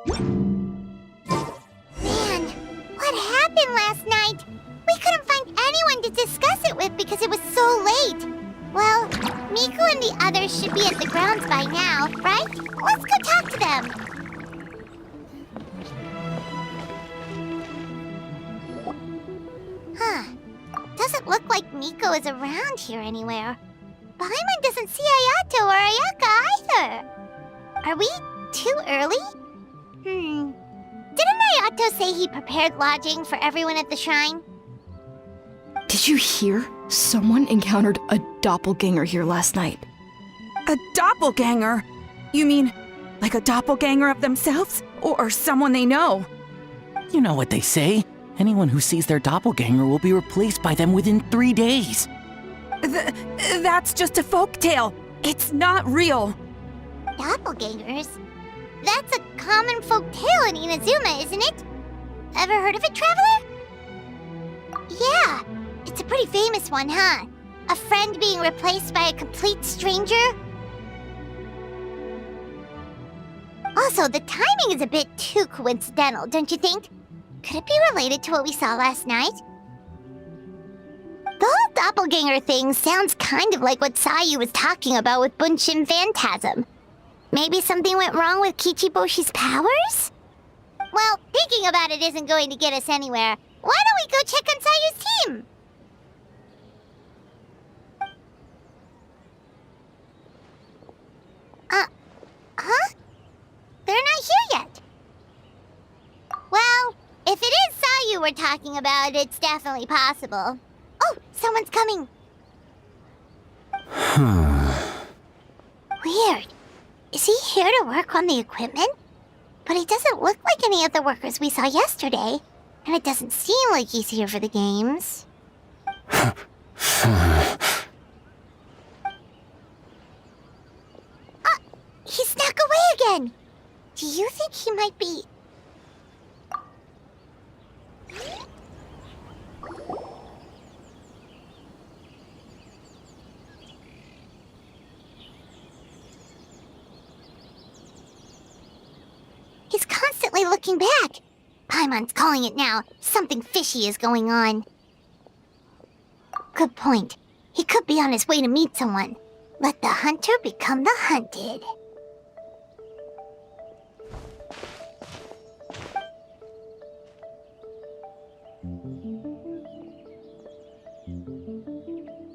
Man, what happened last night? We couldn't find anyone to discuss it with because it was so late. Well, Miku and the others should be at the grounds by now, right? Let's go talk to them. Huh. Doesn't look like Miko is around here anywhere. Paimon doesn't see Ayato or Ayaka either. Are we too early? Didn't Ayato say he prepared lodging for everyone at the shrine? Did you hear? Someone encountered a doppelganger here last night. A doppelganger? You mean, like a doppelganger of themselves? Or someone they know? You know what they say. Anyone who sees their doppelganger will be replaced by them within 3 days. That's just a folktale. It's not real. Doppelgangers? That's a common folk tale in Inazuma, isn't it? Ever heard of it, Traveler? Yeah, it's a pretty famous one, huh? A friend being replaced by a complete stranger? Also, the timing is a bit too coincidental, don't you think? Could it be related to what we saw last night? The whole doppelganger thing sounds kind of like what Sayu was talking about with Bunshin Phantasm. Maybe something went wrong with Kichiboshi's powers? Well, thinking about it isn't going to get us anywhere. Why don't we go check on Sayu's team? Huh? They're not here yet. Well, if it is Sayu we're talking about, it's definitely possible. Oh, someone's coming. Weird. Is he here to work on the equipment? But he doesn't look like any of the workers we saw yesterday. And it doesn't seem like he's here for the games. He snuck away again. Do you think he might be... He's constantly looking back. Paimon's calling it now. Something fishy is going on. Good point. He could be on his way to meet someone. Let the hunter become the hunted.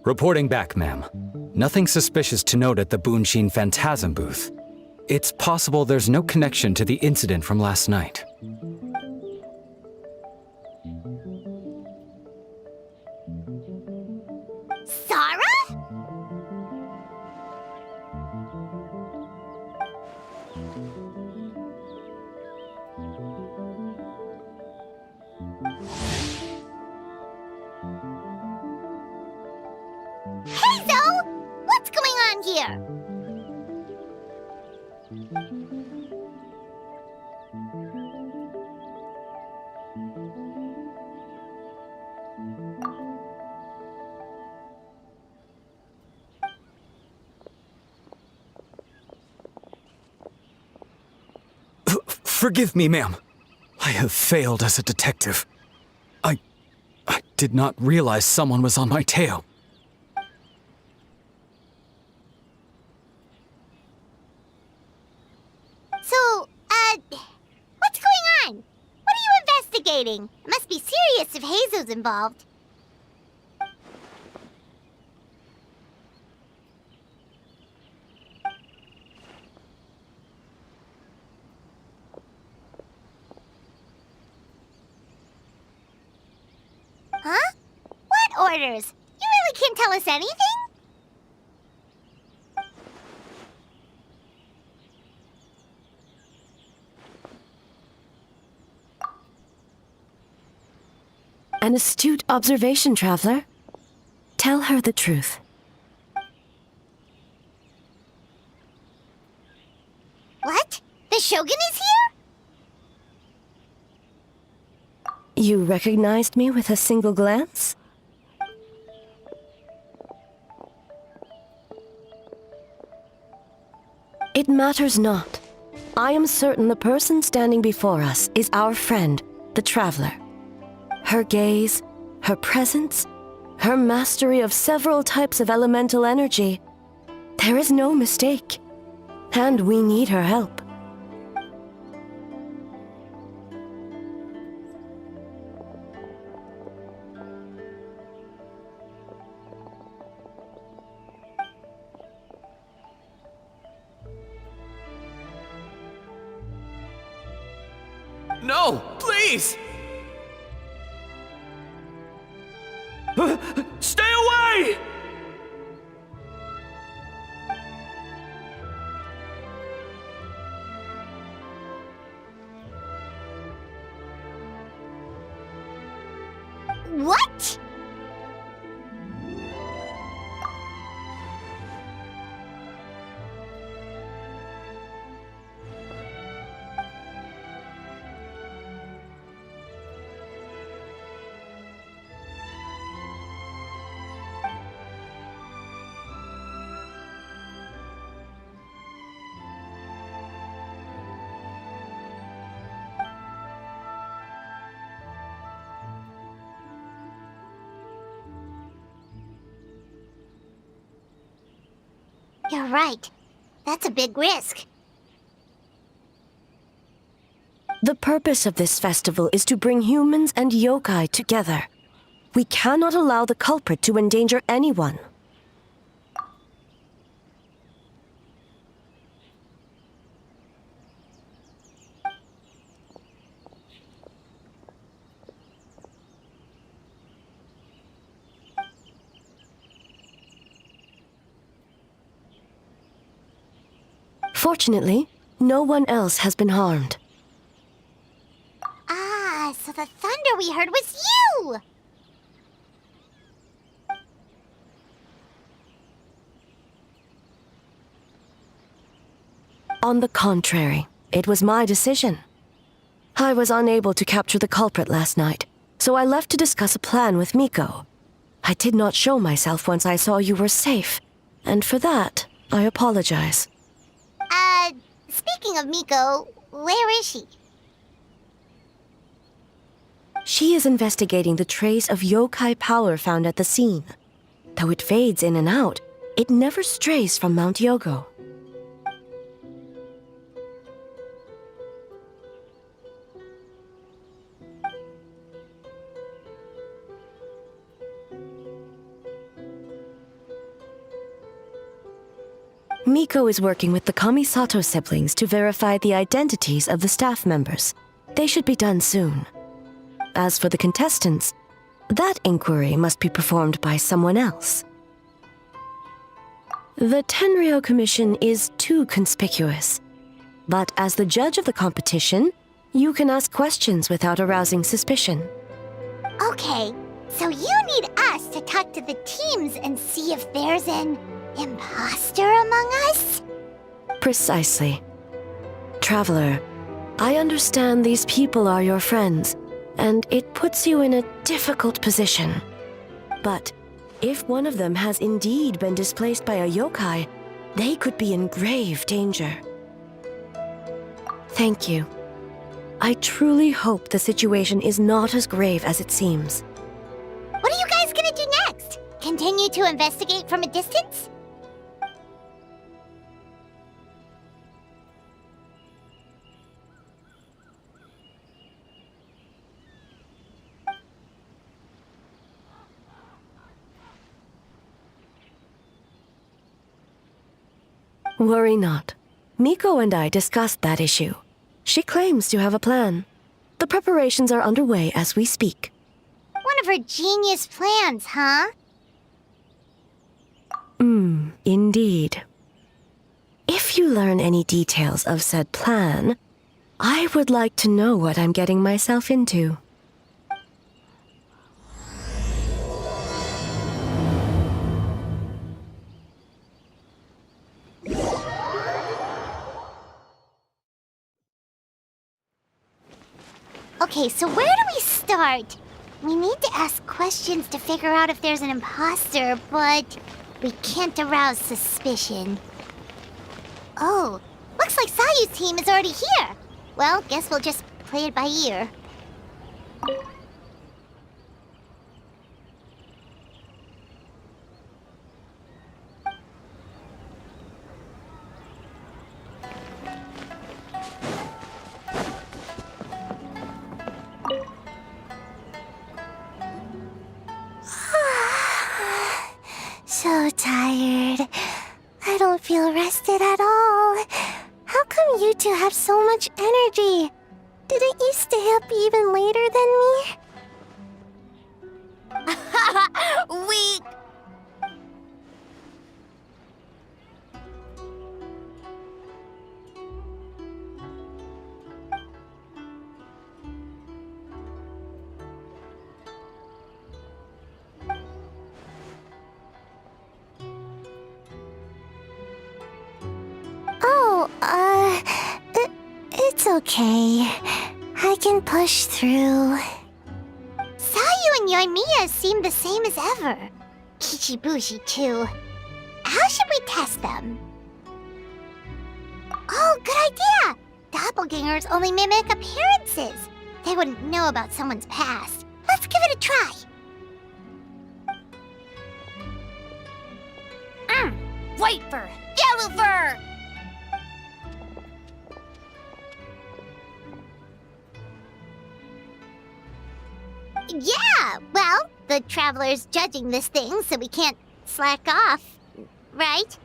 Reporting back, ma'am. Nothing suspicious to note at the Bunshin Phantasm booth. It's possible there's no connection to the incident from last night. Sarah? Hazel! What's going on here? Forgive me, ma'am. I have failed as a detective. I did not realize someone was on my tail. So, what's going on? What are you investigating? It must be serious if Hazel's involved. Huh? What orders? You really can't tell us anything? An astute observation, Traveler. Tell her the truth. What? The Shogun is here? You recognized me with a single glance? It matters not. I am certain the person standing before us is our friend, the Traveler. Her gaze, her presence, her mastery of several types of elemental energy. There is no mistake. And we need her help. No, please! Stay away! What? You're right. That's a big risk. The purpose of this festival is to bring humans and yokai together. We cannot allow the culprit to endanger anyone. Fortunately, no one else has been harmed. Ah, so the thunder we heard was you! On the contrary, it was my decision. I was unable to capture the culprit last night, so I left to discuss a plan with Miko. I did not show myself once I saw you were safe, and for that, I apologize. Speaking of Miko, where is she? She is investigating the trace of yokai power found at the scene. Though it fades in and out, it never strays from Mount Yogo. Miko is working with the Kamisato siblings to verify the identities of the staff members. They should be done soon. As for the contestants, that inquiry must be performed by someone else. The Tenryo Commission is too conspicuous. But as the judge of the competition, you can ask questions without arousing suspicion. Okay, so you need us to talk to the teams and see if there's an imposter among us? Precisely. Traveler, I understand these people are your friends, and it puts you in a difficult position. But if one of them has indeed been displaced by a yokai, they could be in grave danger. Thank you. I truly hope the situation is not as grave as it seems. What are you guys gonna do next? Continue to investigate from a distance? Worry not. Miko and I discussed that issue. She claims to have a plan. The preparations are underway as we speak. One of her genius plans, huh? Indeed. If you learn any details of said plan, I would like to know what I'm getting myself into. Okay, so where do we start? We need to ask questions to figure out if there's an imposter, but we can't arouse suspicion. Oh, looks Looks like Sayu's team is already here. Well, guess we'll just play it by ear. So tired. I don't feel rested at all. How come you two have so much energy? Didn't you stay up even later than me? Weak! Oh, it's okay. I can push through. Sayu and Yoimiya seem the same as ever. Kichibushi, too. How should we test them? Oh, good idea! Doppelgangers only mimic appearances. They wouldn't know about someone's past. Let's give it a try. White fur! Yellow fur! Yeah, well, the Traveler's judging this thing, so we can't slack off, right?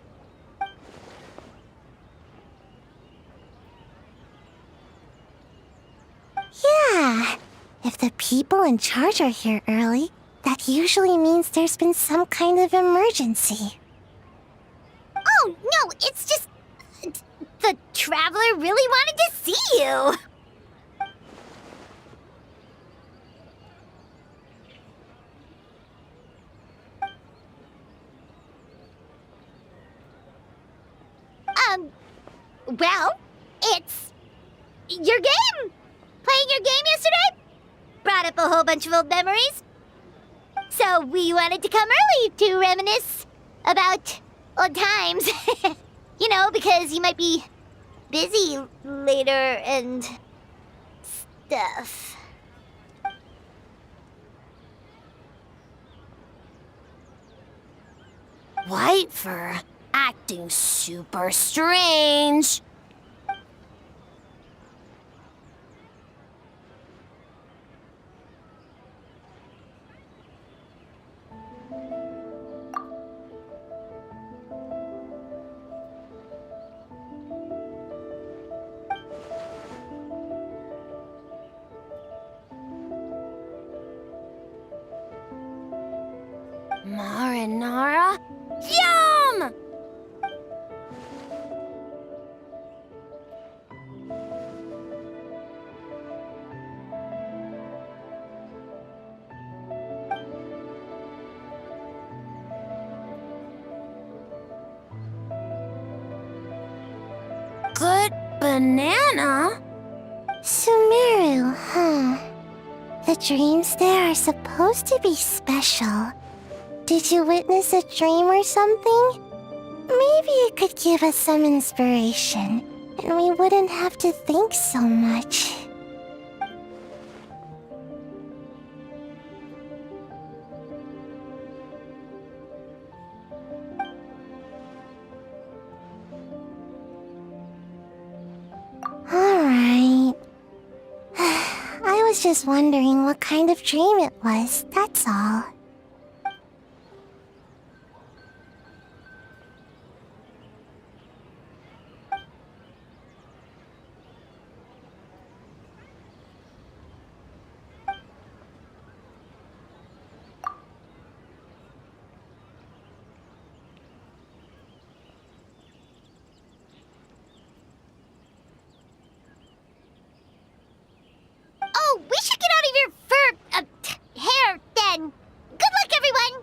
Yeah, if the people in charge are here early, that usually means there's been some kind of emergency. Oh, no, it's just... the Traveler really wanted to see you! Well, it's... your game! Playing your game yesterday? Brought up a whole bunch of old memories. So we wanted to come early to reminisce about old times. You know, because you might be busy later and stuff. White fur acting super strange. Marinara? Yum! Good banana? Sumeru, huh? The dreams there are supposed to be special. Did you witness a dream or something? Maybe it could give us some inspiration, and we wouldn't have to think so much. Alright. I was just wondering what kind of dream it was, that's all. Oh, we should get out of your hair then. Good luck, everyone.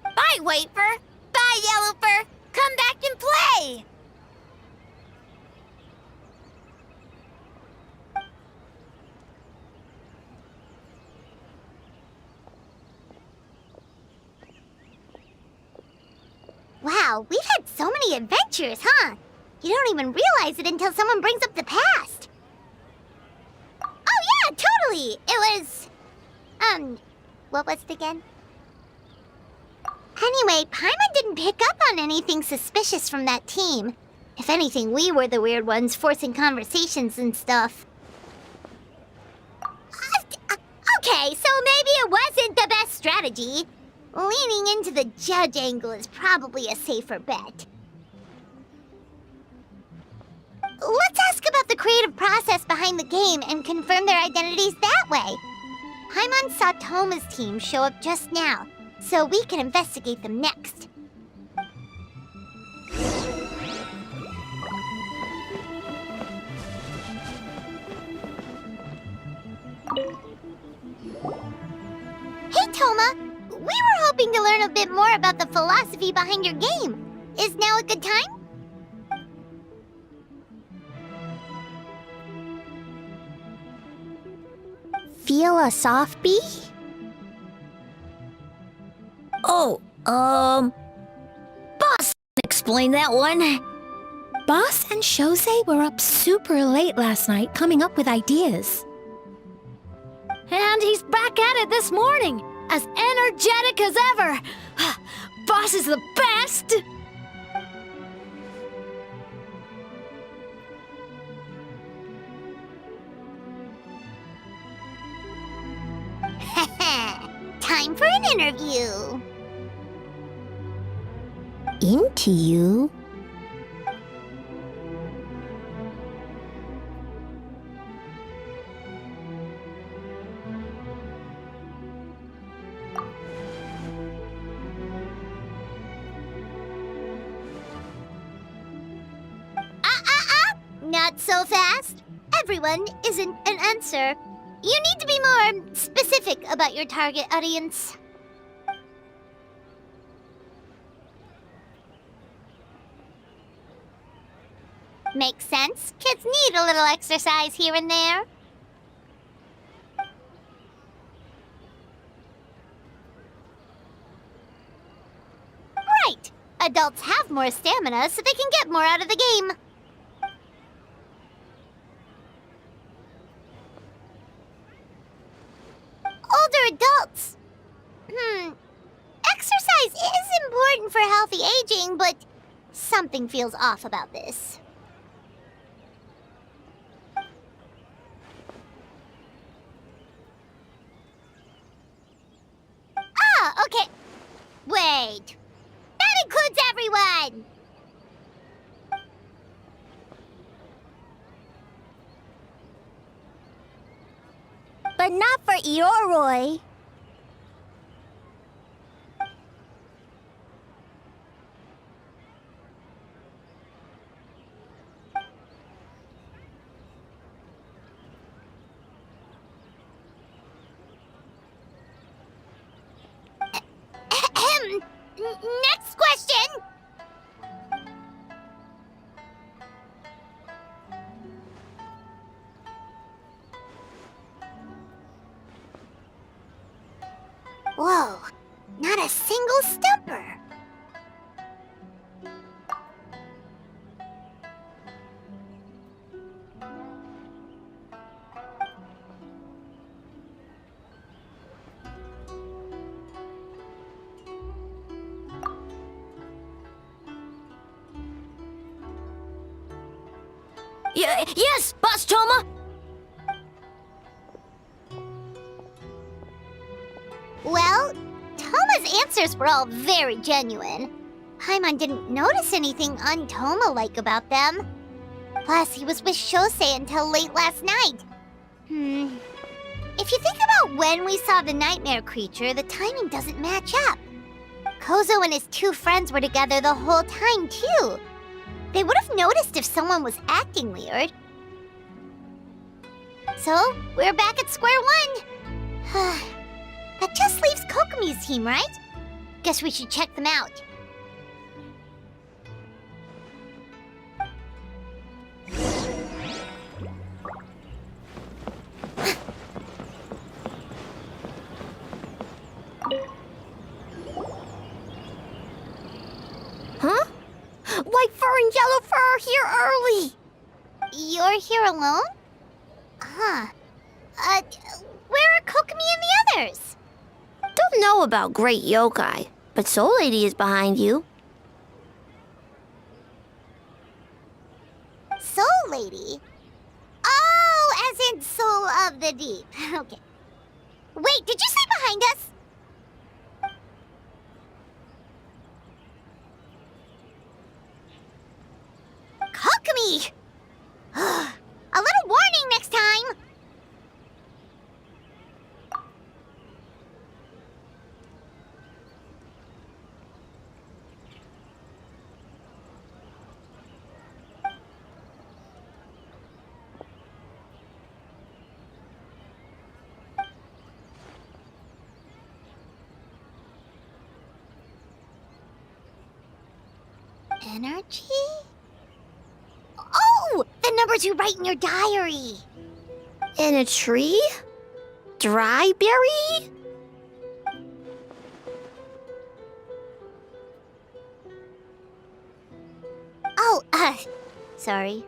Bye, White Fur. Bye, Yellow Fur. Come back and play. Wow, we've had so many adventures, huh? You don't even realize it until someone brings up the past. Oh yeah, totally! It was... what was it again? Anyway, Paimon didn't pick up on anything suspicious from that team. If anything, we were the weird ones forcing conversations and stuff. Okay, so maybe it wasn't the best strategy. Leaning into the judge angle is probably a safer bet. Let's ask about the creative process behind the game and confirm their identities that way. Paimon saw Toma's team show up just now, so we can investigate them next. Hey, Toma! We were hoping to learn a bit more about the philosophy behind your game. Is now a good time? Feel a soft bee? Oh, Boss explain that one. Boss and Shosei were up super late last night coming up with ideas. And he's back at it this morning, as energetic as ever. Boss is the best! Time for an interview. Into you? Not so fast. Everyone isn't an answer. You need to be more specific about your target audience. Makes sense. Kids need a little exercise here and there. Right. Adults have more stamina, so they can get more out of the game. Older adults. Exercise is important for healthy aging, but something feels off about this. Ah, okay. Wait. That includes everyone! But not for Ioroi. Next question! Whoa, not a single stumper. Yes, Boss Toma! Well, Toma's answers were all very genuine. Paimon didn't notice anything un-Toma-like about them. Plus, he was with Shosei until late last night. If you think about when we saw the nightmare creature, the timing doesn't match up. Kozo and his two friends were together the whole time, too. They would have noticed if someone was acting weird. So, we're back at square one. That just leaves Kokomi's team, right? Guess we should check them out. Huh? Why, for and Yellowfur are here early. You're here alone? Huh. Where are Kokomi and the others? Don't know about Great Yokai, but Soul Lady is behind you. Soul Lady? Oh, as in Soul of the Deep. Okay. Wait, did you say behind us? Kokomi! A little warning next time! Energy? Oh! The numbers you write in your diary! In a tree? Dryberry? Oh, sorry.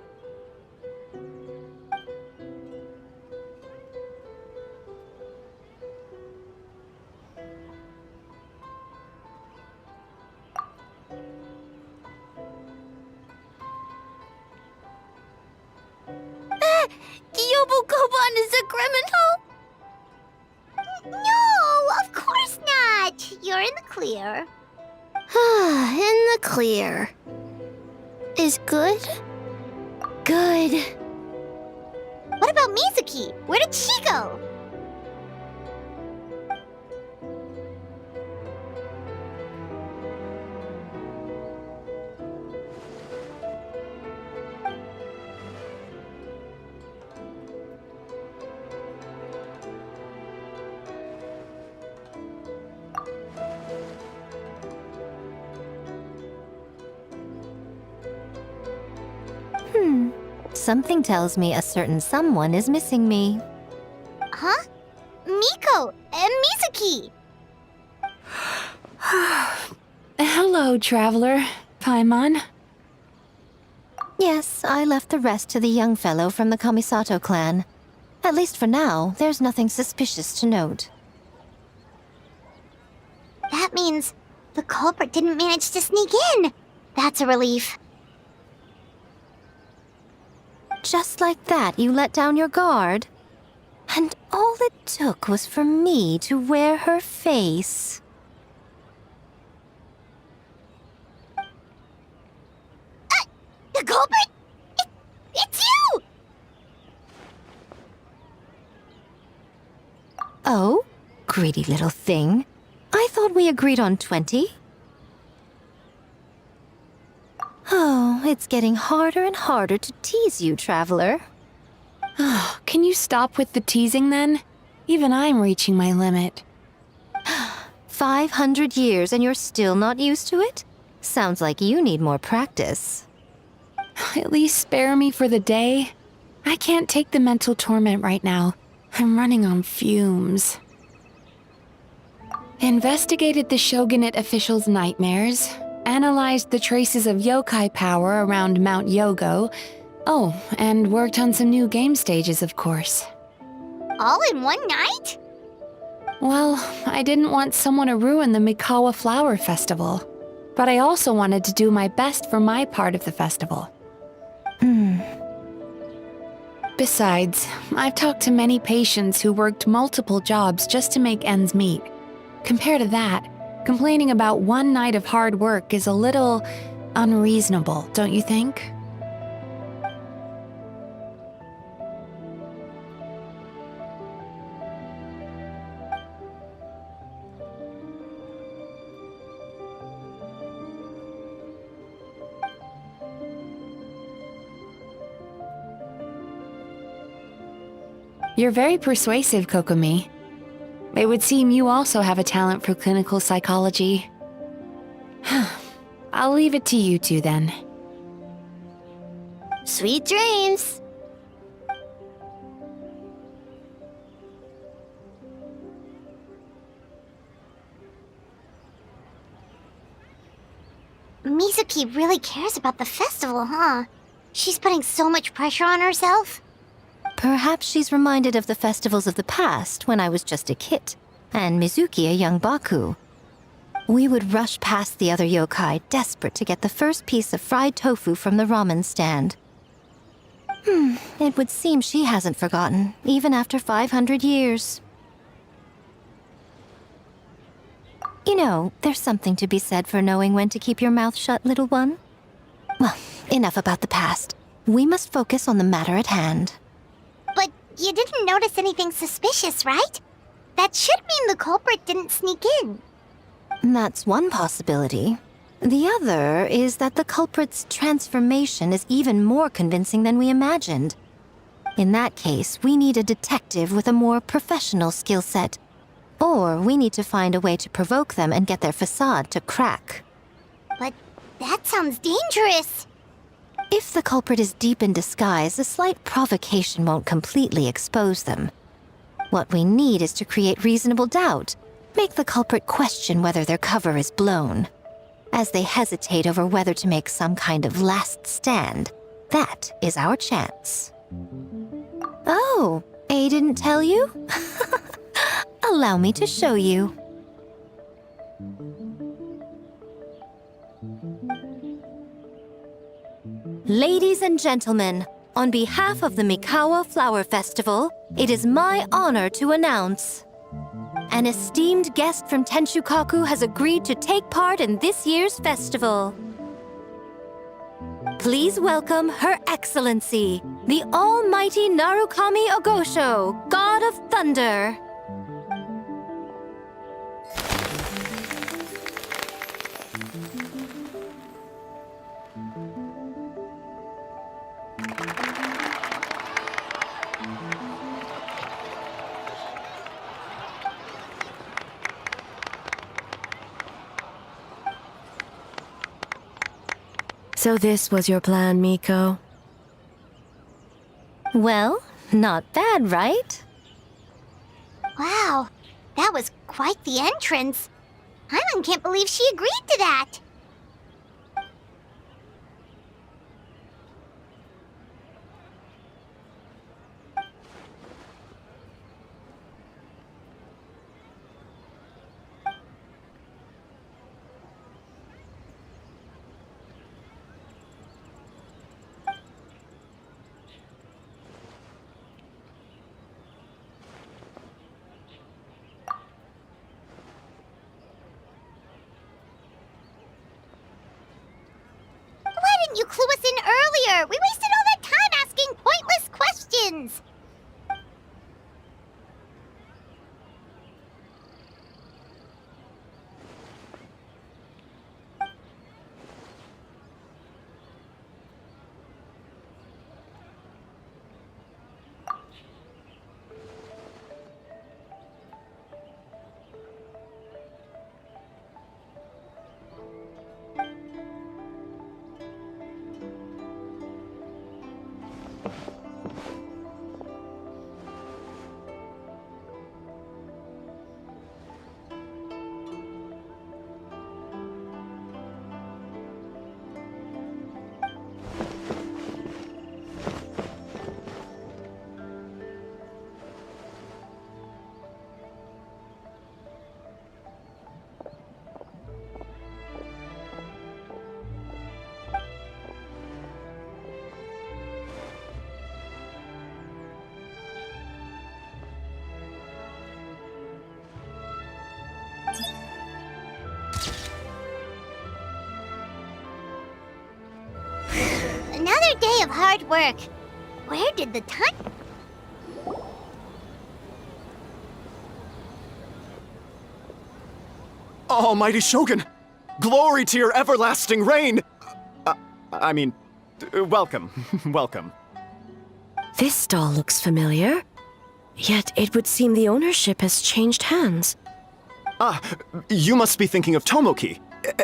Yobukoban is a criminal? No, of course not! You're in the clear. In the clear. Is good? Good. What about Mizuki? Where did she go? Something tells me a certain someone is missing me. Huh? Miko and Mizuki! Hello, traveler. Paimon. Yes, I left the rest to the young fellow from the Kamisato clan. At least for now, there's nothing suspicious to note. That means the culprit didn't manage to sneak in. That's a relief. Just like that, you let down your guard? And all it took was for me to wear her face. The culprit? It's you! Oh? Greedy little thing. I thought we agreed on 20. Oh, it's getting harder and harder to tease you, traveler. Can you stop with the teasing then? Even I'm reaching my limit. 500 years and you're still not used to it? Sounds like you need more practice. At least spare me for the day. I can't take the mental torment right now. I'm running on fumes. Investigated the shogunate officials' nightmares. Analyzed the traces of yokai power around Mount Yogo. Oh, and worked on some new game stages, of course. All in one night? Well, I didn't want someone to ruin the Mikawa Flower Festival. But I also wanted to do my best for my part of the festival. Besides, I've talked to many patients who worked multiple jobs just to make ends meet. Compared to that, complaining about one night of hard work is a little unreasonable, don't you think? You're very persuasive, Kokomi. It would seem you also have a talent for clinical psychology. I'll leave it to you two then. Sweet dreams. Mizuki really cares about the festival, huh? She's putting so much pressure on herself. Perhaps she's reminded of the festivals of the past when I was just a kid, and Mizuki a young Baku. We would rush past the other yokai, desperate to get the first piece of fried tofu from the ramen stand. It would seem she hasn't forgotten, even after 500 years. You know, there's something to be said for knowing when to keep your mouth shut, little one. Well, enough about the past. We must focus on the matter at hand. But you didn't notice anything suspicious, right? That should mean the culprit didn't sneak in. That's one possibility. The other is that the culprit's transformation is even more convincing than we imagined. In that case, we need a detective with a more professional skill set. Or we need to find a way to provoke them and get their facade to crack. But that sounds dangerous. If the culprit is deep in disguise, a slight provocation won't completely expose them. What we need is to create reasonable doubt. Make the culprit question whether their cover is blown. As they hesitate over whether to make some kind of last stand, that is our chance. Oh, A didn't tell you? Allow me to show you. Ladies and gentlemen, on behalf of the Mikawa Flower Festival, it is my honor to announce an esteemed guest from Tenshukaku has agreed to take part in this year's festival. Please welcome Her Excellency, the Almighty Narukami Ogosho, God of Thunder. So this was your plan, Miko? Well, not bad, right? Wow, that was quite the entrance. Hyman can't believe she agreed to that. Why didn't you clue us in earlier? We wasted all that time asking pointless questions. Another day of hard work. Where did the time... Almighty Shogun! Glory to your everlasting reign! Welcome. Welcome. This stall looks familiar. Yet it would seem the ownership has changed hands. Ah, you must be thinking of Tomoki.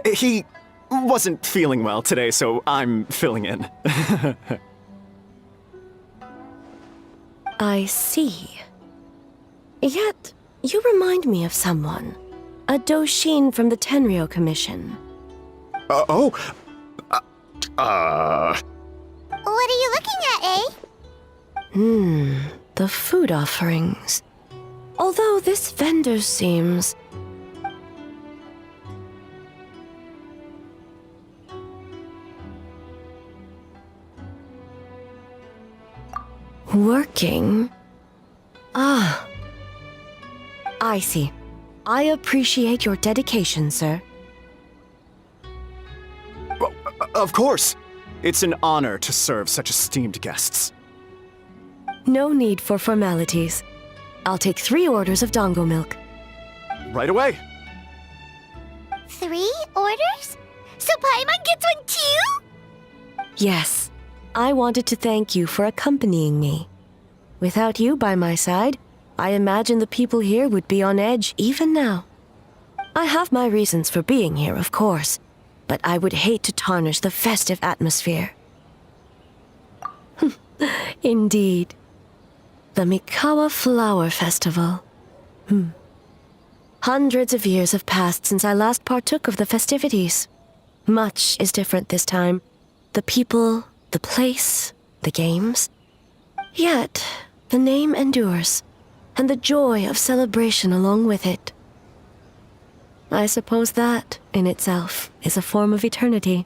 He wasn't feeling well today, so I'm filling in. I see. Yet, you remind me of someone. A Doshin from the Tenryo Commission. Oh. What are you looking at, eh? The food offerings. Although this vendor seems... working? Ah. I see. I appreciate your dedication, sir. Of course. It's an honor to serve such esteemed guests. No need for formalities. I'll take 3 orders of dango milk. Right away. 3 orders? So Paimon gets one too? Yes. I wanted to thank you for accompanying me. Without you by my side, I imagine the people here would be on edge even now. I have my reasons for being here, of course, but I would hate to tarnish the festive atmosphere. Indeed. The Mikawa Flower Festival. Hundreds of years have passed since I last partook of the festivities. Much is different this time. The people, the place, the games. Yet, the name endures, and the joy of celebration along with it. I suppose that, in itself, is a form of eternity.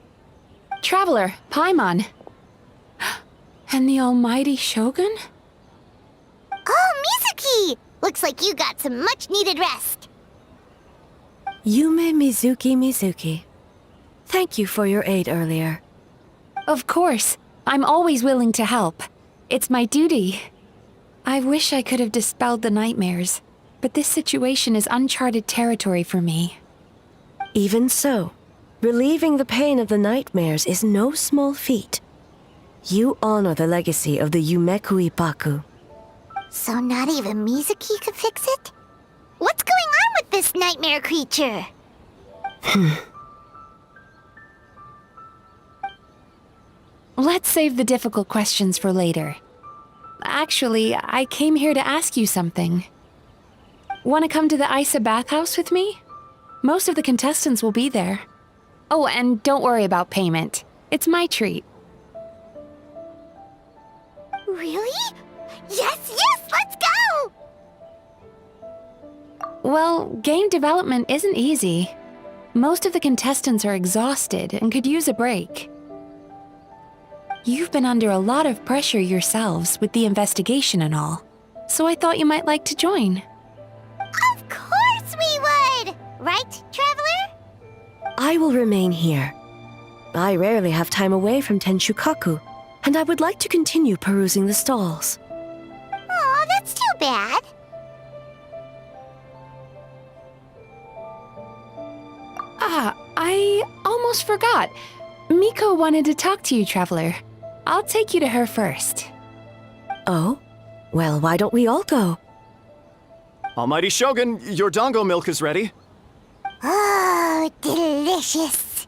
Traveler, Paimon. And the almighty Shogun? Oh, Mizuki! Looks like you got some much-needed rest. Yume Mizuki. Thank you for your aid earlier. Of course. I'm always willing to help. It's my duty. I wish I could have dispelled the nightmares, but this situation is uncharted territory for me. Even so, relieving the pain of the nightmares is no small feat. You honor the legacy of the Yumeku Ippaku. So not even Mizuki could fix it? What's going on with this nightmare creature? Let's save the difficult questions for later. Actually, I came here to ask you something. Want to come to the Isa bathhouse with me? Most of the contestants will be there. Oh, and don't worry about payment. It's my treat. Really? Yes, let's go! Well, game development isn't easy. Most of the contestants are exhausted and could use a break. You've been under a lot of pressure yourselves with the investigation and all, so I thought you might like to join. Of course we would! Right, Traveler? I will remain here. I rarely have time away from Tenshukaku, and I would like to continue perusing the stalls. Aw, that's too bad. I almost forgot. Miko wanted to talk to you, Traveler. I'll take you to her first. Oh? Well, why don't we all go? Almighty Shogun, your dango milk is ready. Oh, delicious.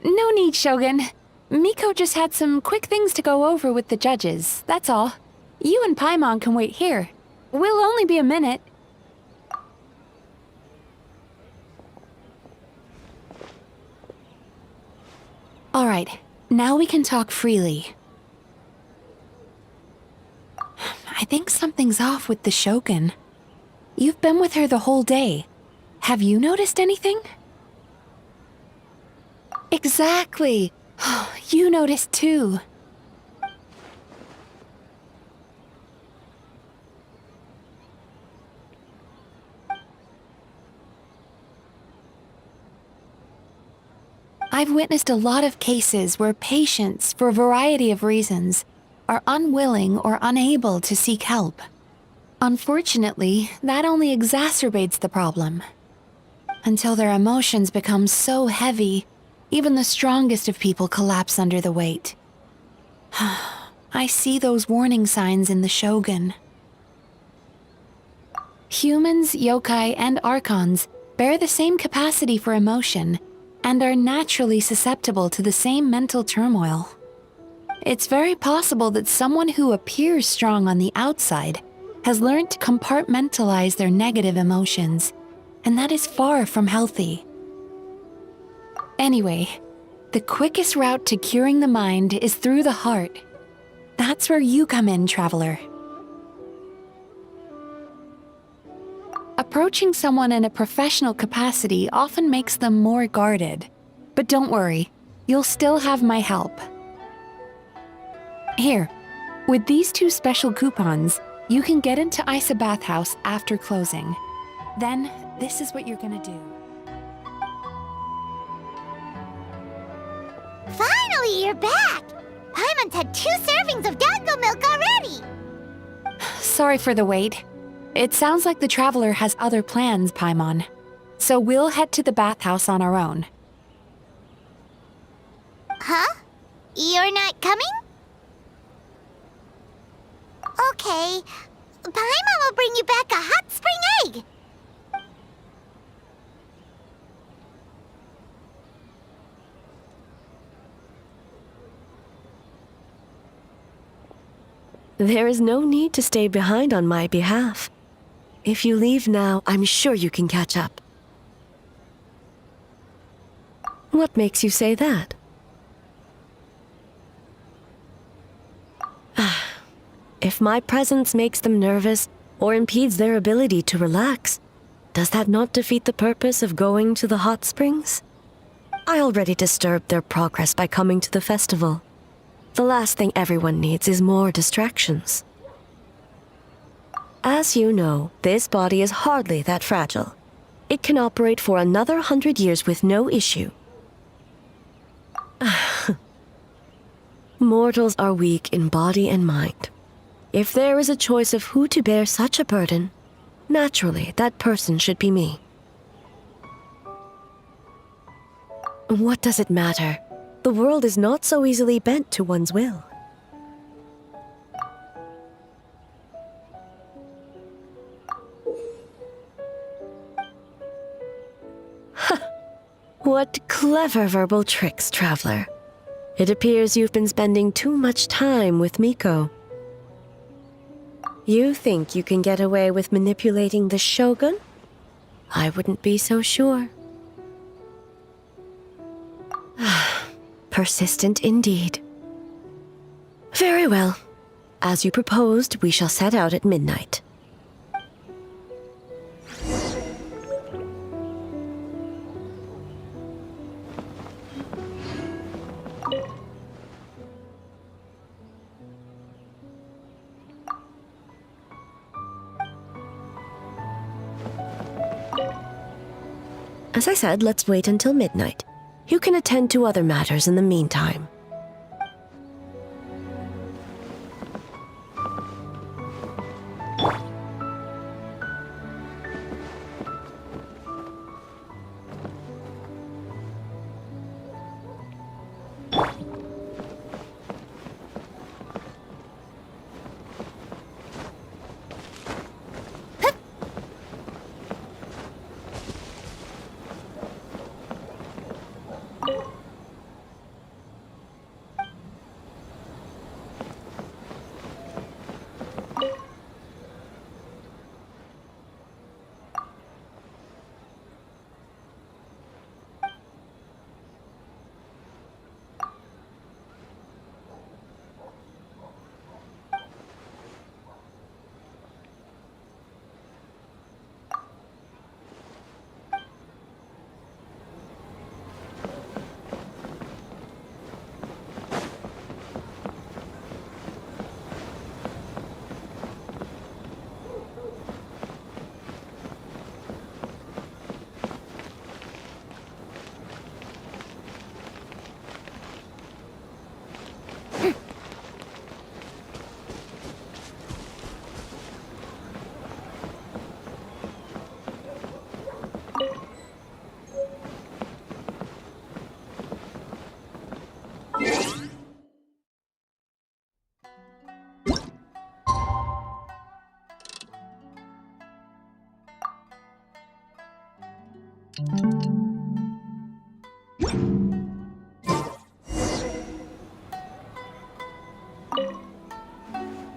No need, Shogun. Miko just had some quick things to go over with the judges, that's all. You and Paimon can wait here. We'll only be a minute. All right, now we can talk freely. I think something's off with the Shogun. You've been with her the whole day. Have you noticed anything? Exactly. You noticed too. I've witnessed a lot of cases where patients, for a variety of reasons, are unwilling or unable to seek help. Unfortunately, that only exacerbates the problem. Until their emotions become so heavy, even the strongest of people collapse under the weight. I see those warning signs in the Shogun. Humans, yokai, and archons bear the same capacity for emotion and are naturally susceptible to the same mental turmoil. It's very possible that someone who appears strong on the outside has learned to compartmentalize their negative emotions, and that is far from healthy. Anyway, the quickest route to curing the mind is through the heart. That's where you come in, traveler. Approaching someone in a professional capacity often makes them more guarded. But don't worry, you'll still have my help. Here, with these 2 special coupons, you can get into Isa Bathhouse after closing. Then, this is what you're gonna do. Finally, you're back! Paimon's had 2 servings of dango milk already! Sorry for the wait. It sounds like the traveler has other plans, Paimon. So we'll head to the bathhouse on our own. Huh? You're not coming? Okay. Paimon will bring you back a hot spring egg! There is no need to stay behind on my behalf. If you leave now, I'm sure you can catch up. What makes you say that? If my presence makes them nervous or impedes their ability to relax, does that not defeat the purpose of going to the hot springs? I already disturbed their progress by coming to the festival. The last thing everyone needs is more distractions. As you know, this body is hardly that fragile. It can operate for another 100 years with no issue. Mortals are weak in body and mind. If there is a choice of who to bear such a burden, naturally that person should be me. What does it matter? The world is not so easily bent to one's will. What clever verbal tricks, traveler. It appears you've been spending too much time with Miko. You think you can get away with manipulating the Shogun? I wouldn't be so sure. Persistent indeed. Very well. As you proposed, we shall set out at midnight. As I said, let's wait until midnight. You can attend to other matters in the meantime.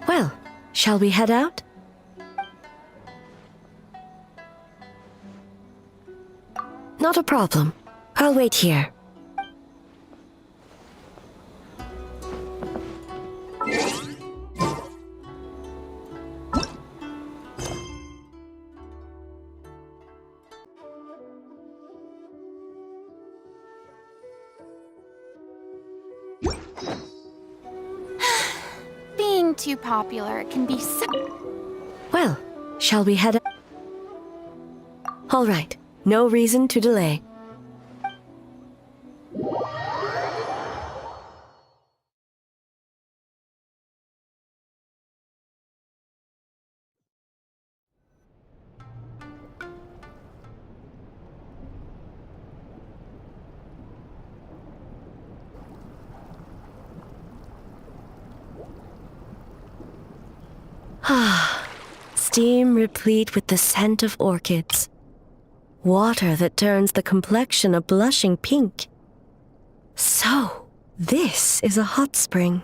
Well, shall we head out? Not a problem. I'll wait here. become too popular, it can be so... Well, shall we head... All right, no reason to delay. Steam replete with the scent of orchids. Water that turns the complexion a blushing pink. So, this is a hot spring.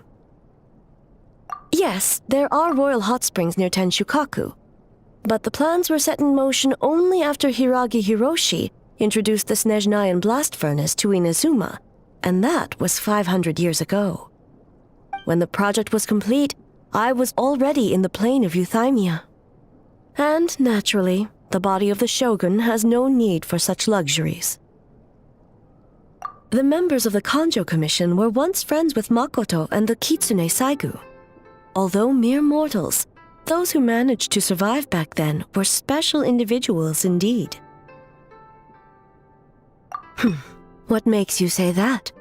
Yes, there are royal hot springs near Tenshukaku, but the plans were set in motion only after Hiragi Hiroshi introduced the Snezhnayan blast furnace to Inazuma, and that was 500 years ago. When the project was complete, I was already in the plain of Euthymia. And, naturally, the body of the shogun has no need for such luxuries. The members of the Kanjo Commission were once friends with Makoto and the Kitsune Saigu. Although mere mortals, those who managed to survive back then were special individuals indeed. What makes you say that?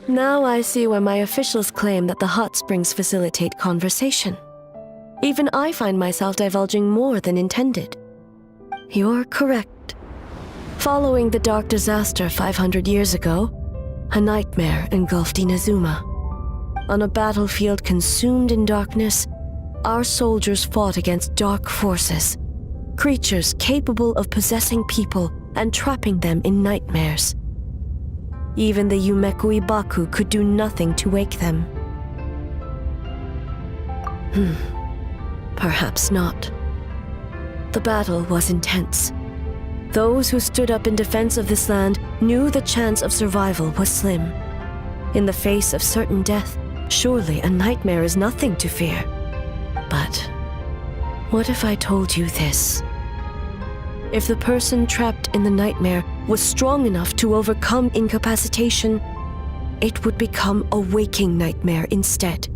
Now I see why my officials claim that the hot springs facilitate conversation. Even I find myself divulging more than intended. You're correct. Following the dark disaster 500 years ago, a nightmare engulfed Inazuma. On a battlefield consumed in darkness, our soldiers fought against dark forces, creatures capable of possessing people and trapping them in nightmares. Even the Yumeku Ibaku could do nothing to wake them. Perhaps not. The battle was intense. Those who stood up in defense of this land knew the chance of survival was slim. In the face of certain death, surely a nightmare is nothing to fear. But what if I told you this? If the person trapped in the nightmare was strong enough to overcome incapacitation, it would become a waking nightmare instead.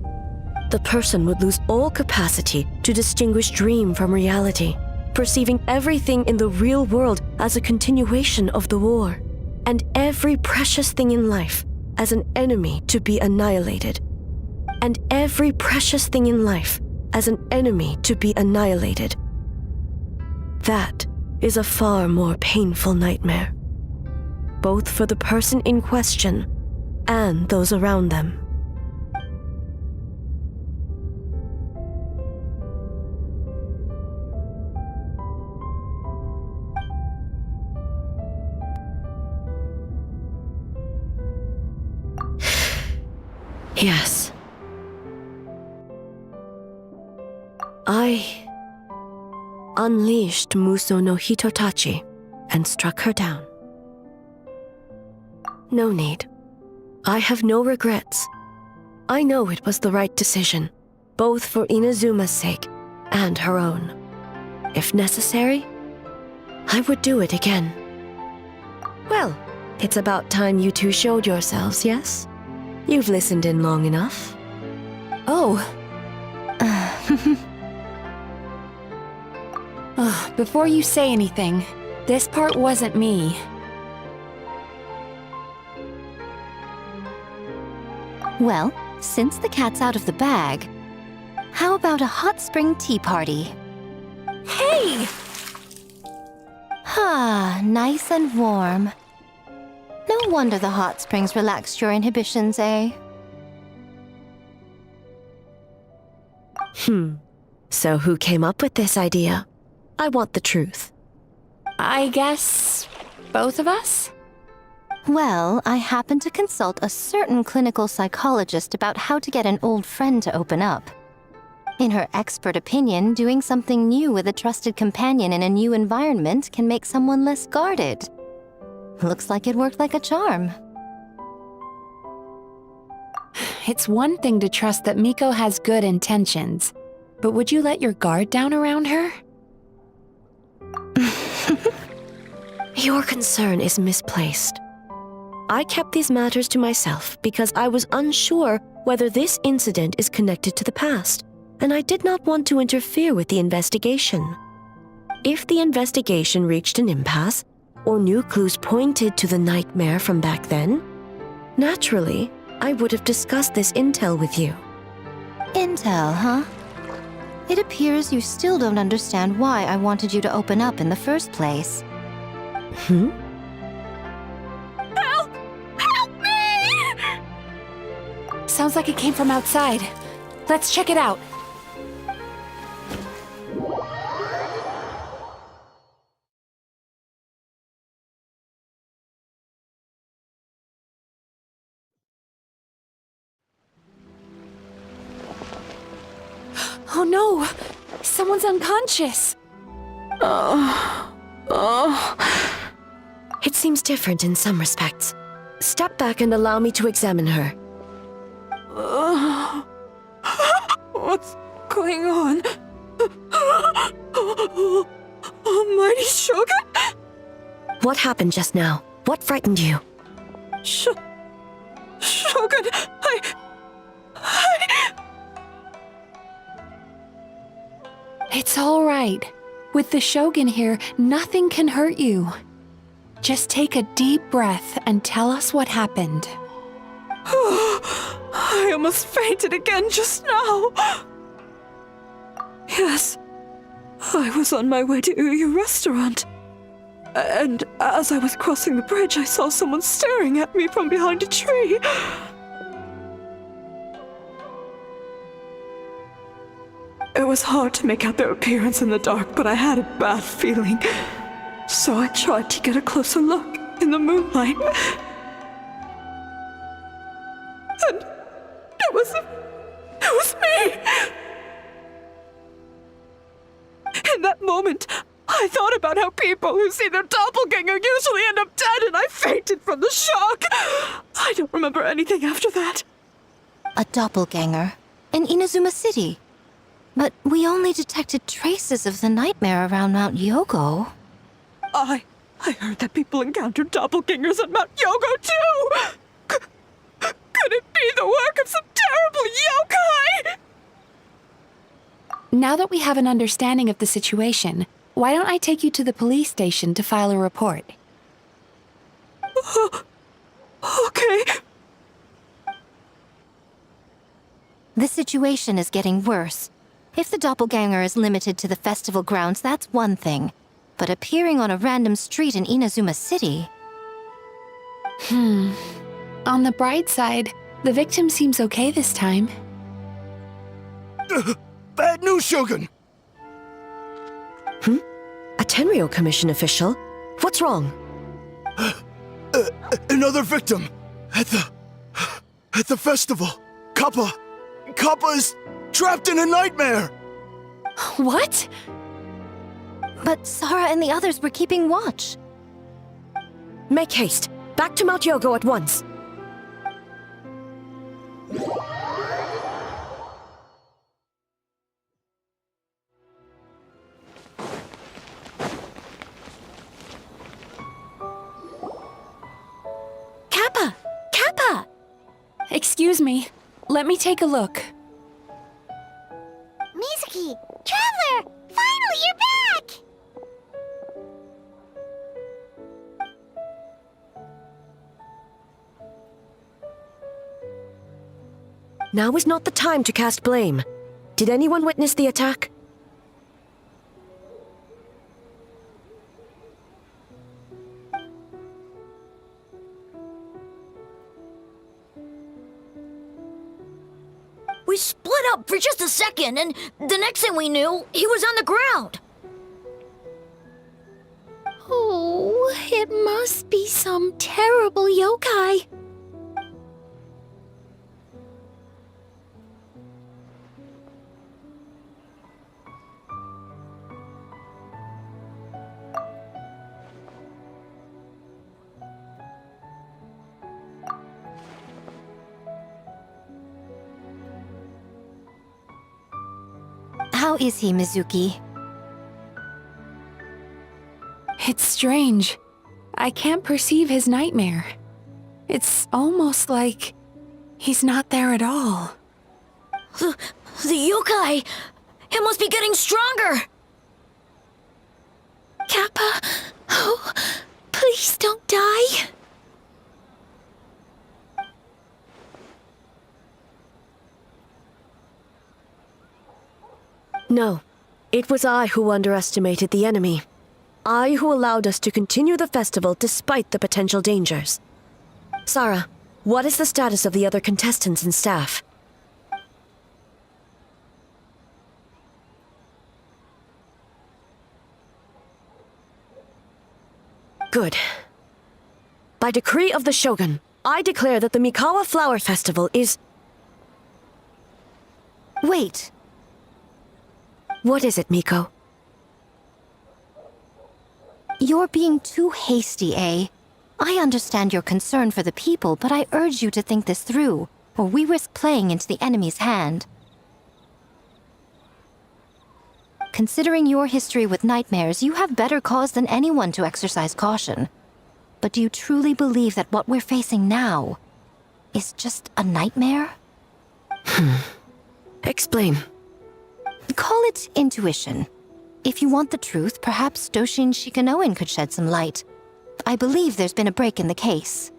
The person would lose all capacity to distinguish dream from reality, perceiving everything in the real world as a continuation of the war, and every precious thing in life as an enemy to be annihilated. And every precious thing in life as an enemy to be annihilated. That is a far more painful nightmare, both for the person in question and those around them. Yes. I unleashed Muso no Hitotachi and struck her down. No need. I have no regrets. I know it was the right decision, both for Inazuma's sake and her own. If necessary, I would do it again. Well, it's about time you two showed yourselves, yes? You've listened in long enough. Oh. Before you say anything, this part wasn't me. Well, since the cat's out of the bag, how about a hot spring tea party? Hey! Nice and warm. No wonder the hot springs relaxed your inhibitions, eh? So who came up with this idea? I want the truth. I guess both of us? Well, I happened to consult a certain clinical psychologist about how to get an old friend to open up. In her expert opinion, doing something new with a trusted companion in a new environment can make someone less guarded. Looks like it worked like a charm. It's one thing to trust that Miko has good intentions, but would you let your guard down around her? Your concern is misplaced. I kept these matters to myself because I was unsure whether this incident is connected to the past, and I did not want to interfere with the investigation. If the investigation reached an impasse, or new clues pointed to the nightmare from back then, naturally, I would have discussed this intel with you. Intel, huh? It appears you still don't understand why I wanted you to open up in the first place. Hmm? Help! Help me! Sounds like it came from outside. Let's check it out. Oh no! Someone's unconscious! It seems different in some respects. Step back and allow me to examine her. What's going on? Almighty Shogun? What happened just now? What frightened you? Shogun, It's all right. With the Shogun here, nothing can hurt you. Just take a deep breath and tell us what happened. I almost fainted again just now. Yes, I was on my way to your restaurant. And as I was crossing the bridge, I saw someone staring at me from behind a tree. It was hard to make out their appearance in the dark, but I had a bad feeling. So I tried to get a closer look in the moonlight. And it was me! In that moment, I thought about how people who see their doppelganger usually end up dead, and I fainted from the shock. I don't remember anything after that. A doppelganger? In Inazuma City? But we only detected traces of the nightmare around Mount Yogo. I heard that people encountered doppelgangers at Mount Yogo too! Could it be the work of some terrible yokai? Now that we have an understanding of the situation, why don't I take you to the police station to file a report? Okay. The situation is getting worse. If the doppelganger is limited to the festival grounds, that's one thing. But appearing on a random street in Inazuma City... On the bright side, the victim seems okay this time. Bad news, Shogun! A Tenryo Commission official? What's wrong? Another victim! At the festival! Kappa is trapped in a nightmare! What? But Sara and the others were keeping watch. Make haste. Back to Mount Yogo at once. Kappa! Kappa! Excuse me. Let me take a look. Mizuki! Traveler! Finally, you're back! Now is not the time to cast blame. Did anyone witness the attack? We split up for just a second, and the next thing we knew, he was on the ground. Oh, it must be some terrible yokai. How is he, Mizuki? It's strange. I can't perceive his nightmare. It's almost like he's not there at all. The yokai! It must be getting stronger! Kappa, oh, please don't die. No, it was I who underestimated the enemy. I who allowed us to continue the festival despite the potential dangers. Sarah, what is the status of the other contestants and staff? Good. By decree of the Shogun, I declare that the Mikawa Flower Festival is... Wait. What is it, Miko? You're being too hasty, eh? I understand your concern for the people, but I urge you to think this through, or we risk playing into the enemy's hand. Considering your history with nightmares, you have better cause than anyone to exercise caution. But do you truly believe that what we're facing now is just a nightmare? Explain. Call it intuition. If you want the truth, perhaps Doshin Shikanoin could shed some light. I believe there's been a break in the case.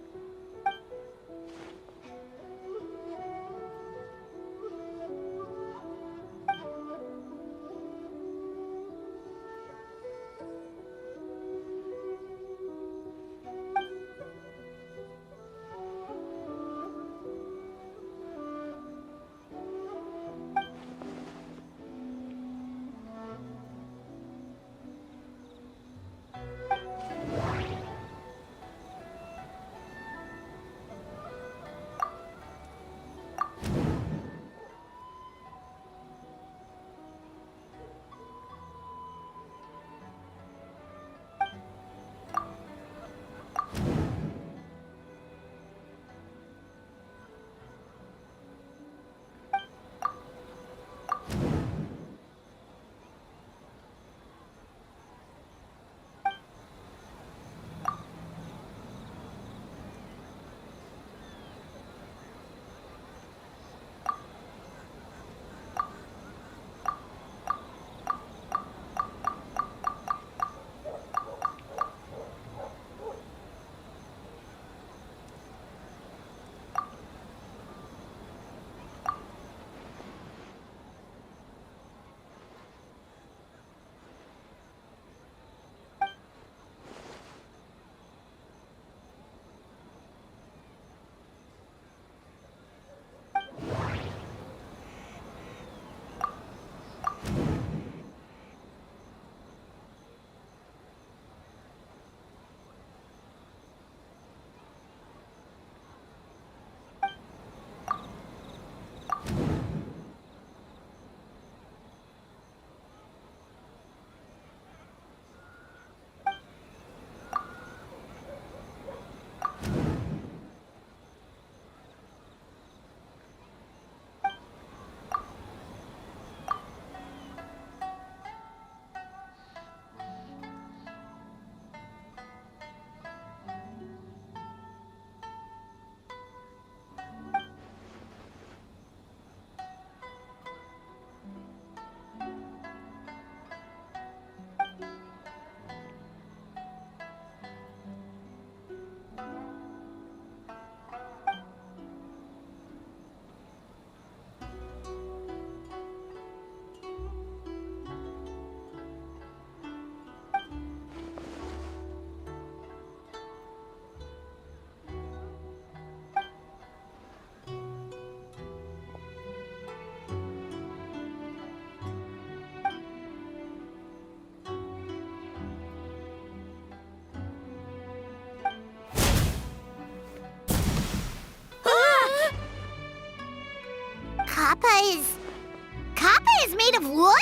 Kappa is made of wood?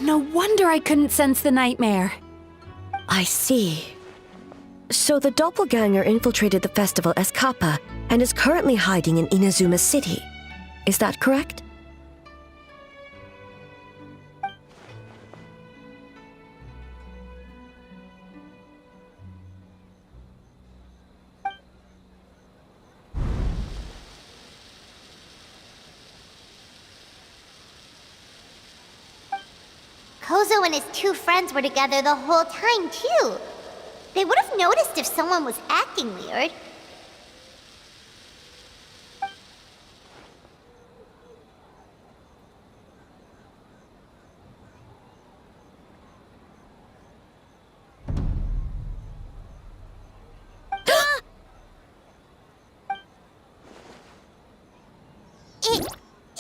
No wonder I couldn't sense the nightmare. I see. So the doppelganger infiltrated the festival as Kappa and is currently hiding in Inazuma City. Is that correct? Kozo and his two friends were together the whole time, too. They would have noticed if someone was acting weird.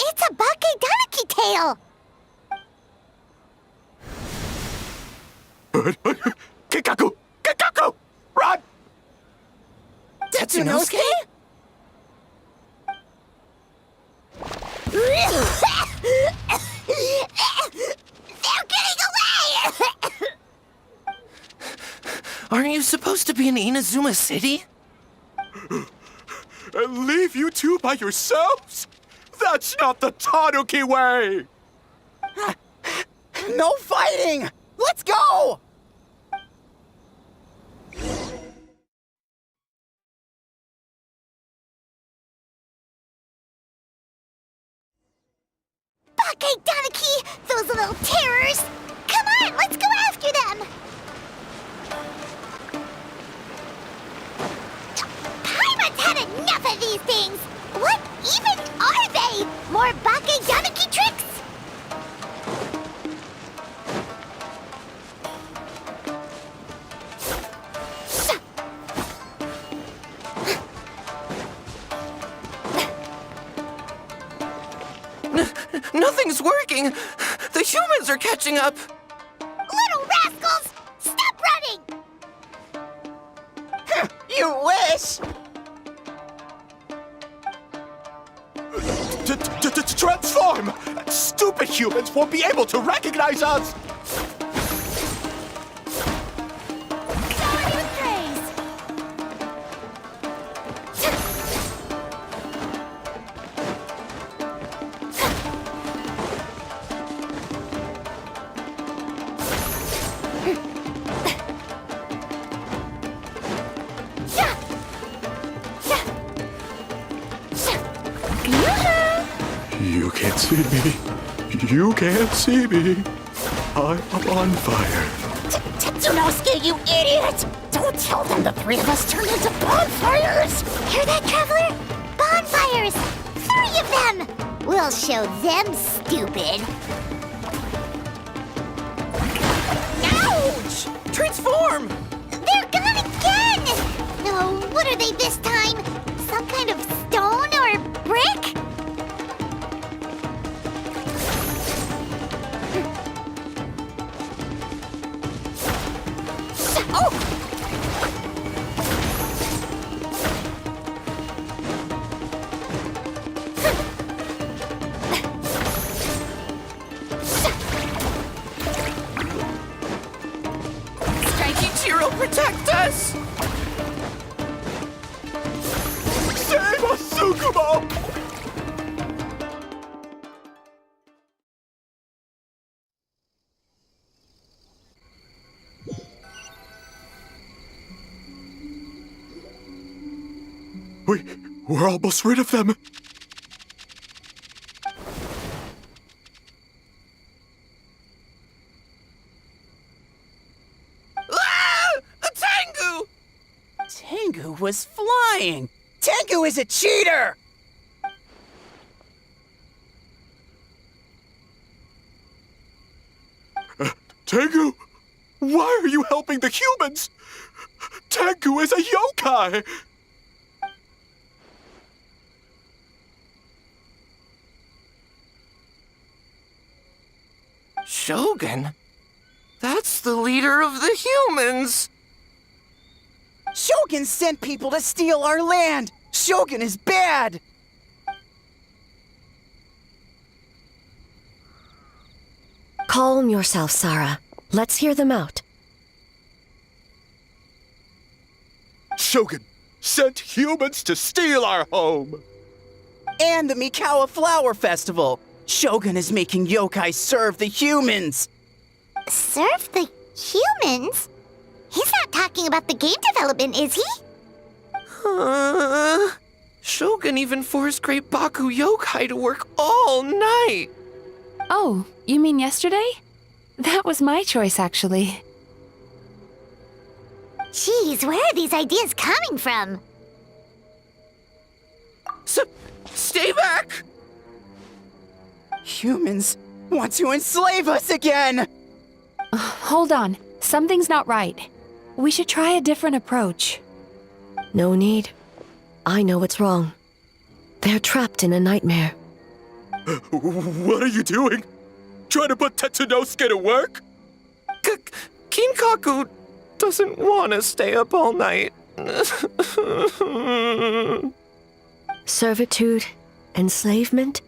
It's a Bakedaniki tail! Kikaku! Kikaku! Run! Tetsunosuke? They're getting away! Aren't you supposed to be in Inazuma City? And leave you two by yourselves? That's not the Tanuki way! No fighting! Let's go! Bakedaniki! Those little terrors! Come on, let's go after them! Paimon's had enough of these things! What even are they? More Bakedaniki tricks? Nothing's working! The humans are catching up! Little rascals! Stop running! You wish! Transform! Stupid humans won't be able to recognize us! You can't see me. You can't see me. I'm on fire. Tetsunosuke, you idiot! Don't tell them the three of us turned into bonfires! Hear that, Traveler? Bonfires! 3 of them! We'll show them, stupid. Ouch! Transform! They're gone again! No, what are they this time? Some kind of stone or brick? Protect us! Save us, Tsukumo! We're almost rid of them. Tengu was flying! Tengu is a cheater! Tengu, why are you helping the humans? Tengu is a yokai! Shogun? That's the leader of the humans! Shogun sent people to steal our land! Shogun is bad! Calm yourself, Sarah. Let's hear them out. Shogun sent humans to steal our home! And the Mikawa Flower Festival! Shogun is making yokai serve the humans! Serve the humans? He's not talking about the game development, is he? Shogun even forced Great Baku Yokai to work all night! Oh, you mean yesterday? That was my choice, actually. Jeez, where are these ideas coming from? Stay back! Humans want to enslave us again! Hold on. Something's not right. We should try a different approach. No need. I know what's wrong. They're trapped in a nightmare. What are you doing? Trying to put Tetsunosuke to work? Kinkaku doesn't want to stay up all night. Servitude, enslavement?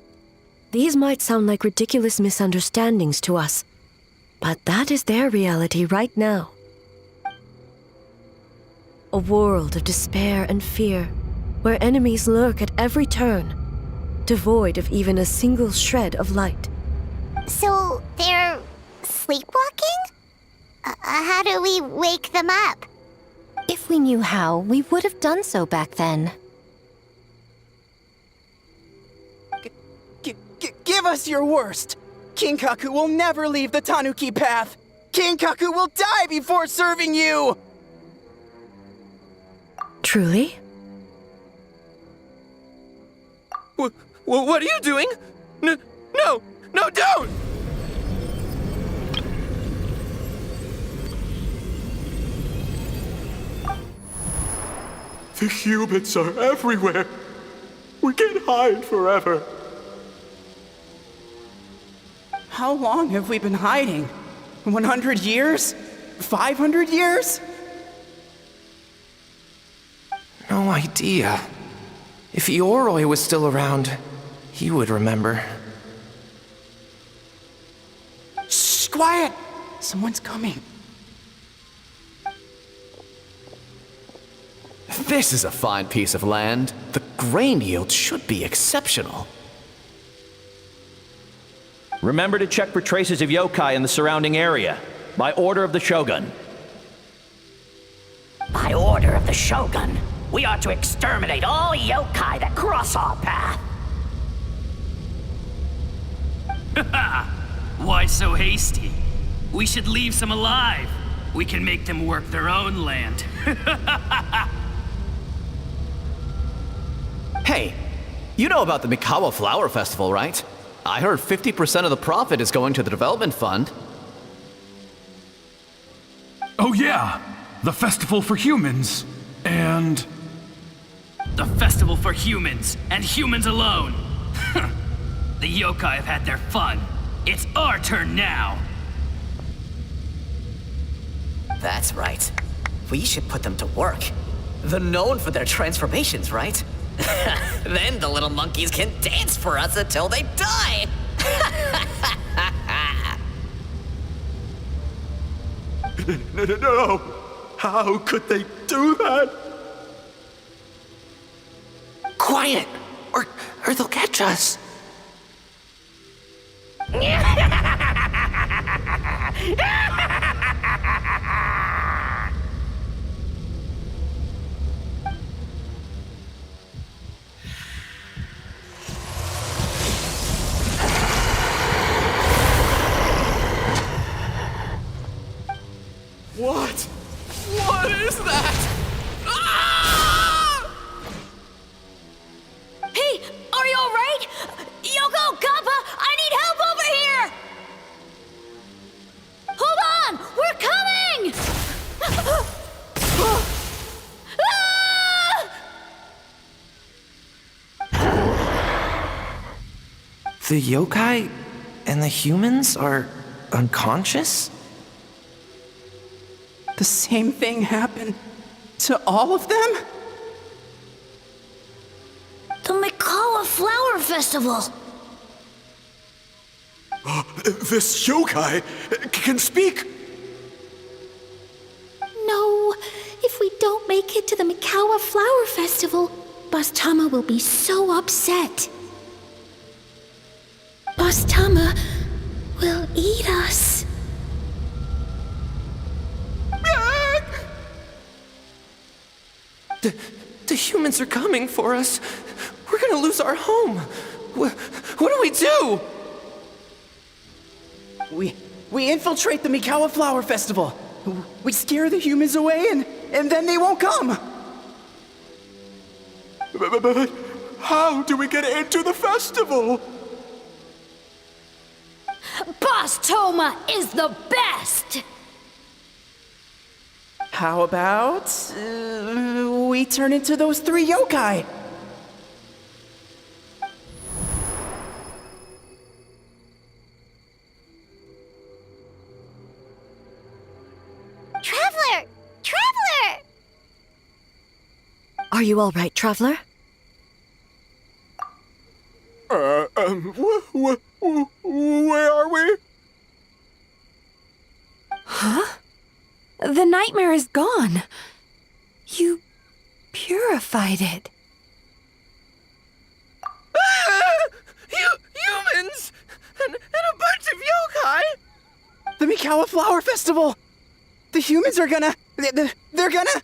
These might sound like ridiculous misunderstandings to us, but that is their reality right now. A world of despair and fear, where enemies lurk at every turn, devoid of even a single shred of light. So, they're sleepwalking? How do we wake them up? If we knew how, we would have done so back then. Give us your worst! Kinkaku will never leave the Tanuki path! Kinkaku will die before serving you! Truly? What are you doing? No, don't! The humans are everywhere. We can't hide forever. How long have we been hiding? 100 years? 500 years? No idea. If Ioroi was still around, he would remember. Shh, quiet! Someone's coming. This is a fine piece of land. The grain yield should be exceptional. Remember to check for traces of yokai in the surrounding area. By order of the Shogun. By order of the Shogun, we are to exterminate all yokai that cross our path. Why so hasty? We should leave some alive. We can make them work their own land. Hey, you know about the Mikawa Flower Festival, right? I heard 50% of the profit is going to the development fund. Oh yeah, the festival for humans, and... The festival for humans, and humans alone. The yokai have had their fun. It's our turn now. That's right. We should put them to work. They're known for their transformations, right? Then the little monkeys can dance for us until they die! No! How could they do that? Quiet! Or they'll catch us. What? What is that? Hey, are you alright? Yoko, Kappa, I need help over here! Hold on! We're coming! The yokai and the humans are unconscious? The same thing happened to all of them? The Mikawa Flower Festival! This yokai can speak! No, if we don't make it to the Mikawa Flower Festival, Boss Tama will be so upset. Boss Tama will eat us. The humans are coming for us. We're gonna lose our home. What do we do? We infiltrate the Mikawa Flower Festival. We scare the humans away, and then they won't come. But how do we get into the festival? Boss Toma is the best! How about we turn into those 3 yokai? Traveler! Traveler! Are you all right, Traveler? Where are we? Huh? The nightmare is gone. You purified it. Humans! And a bunch of yokai! The Mikawa Flower Festival! The humans are gonna... They're gonna...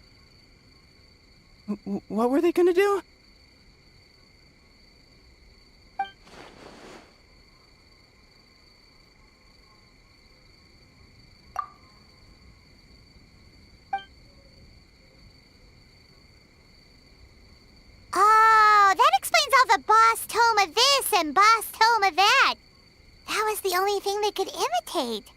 What were they gonna do? Oh, that explains all the Boss Toma this and Boss Toma that. That was the only thing they could imitate.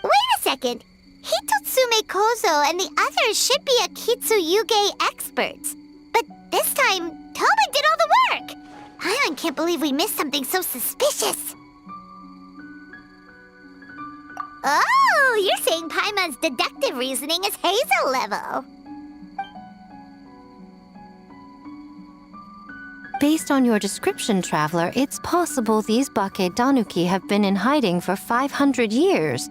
Wait a second. Hitotsume Kozo and the others should be Akitsuyuge experts. But this time, Toma did all the work. Paimon can't believe we missed something so suspicious. Oh, you're saying Paimon's deductive reasoning is Hazel level. Based on your description, Traveler, it's possible these Bake Danuki have been in hiding for 500 years.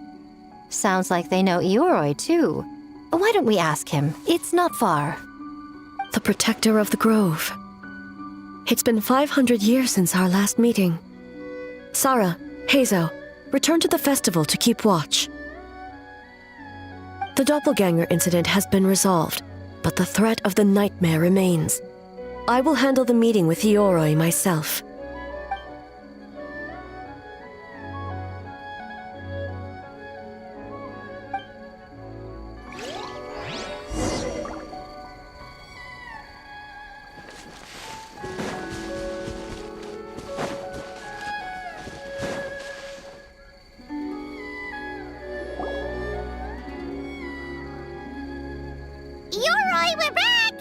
Sounds like they know Ioroi, too. Why don't we ask him? It's not far. The protector of the grove. It's been 500 years since our last meeting. Sarah, Hazo, return to the festival to keep watch. The doppelganger incident has been resolved, but the threat of the nightmare remains. I will handle the meeting with Ioroi myself. Ioroi, we're back!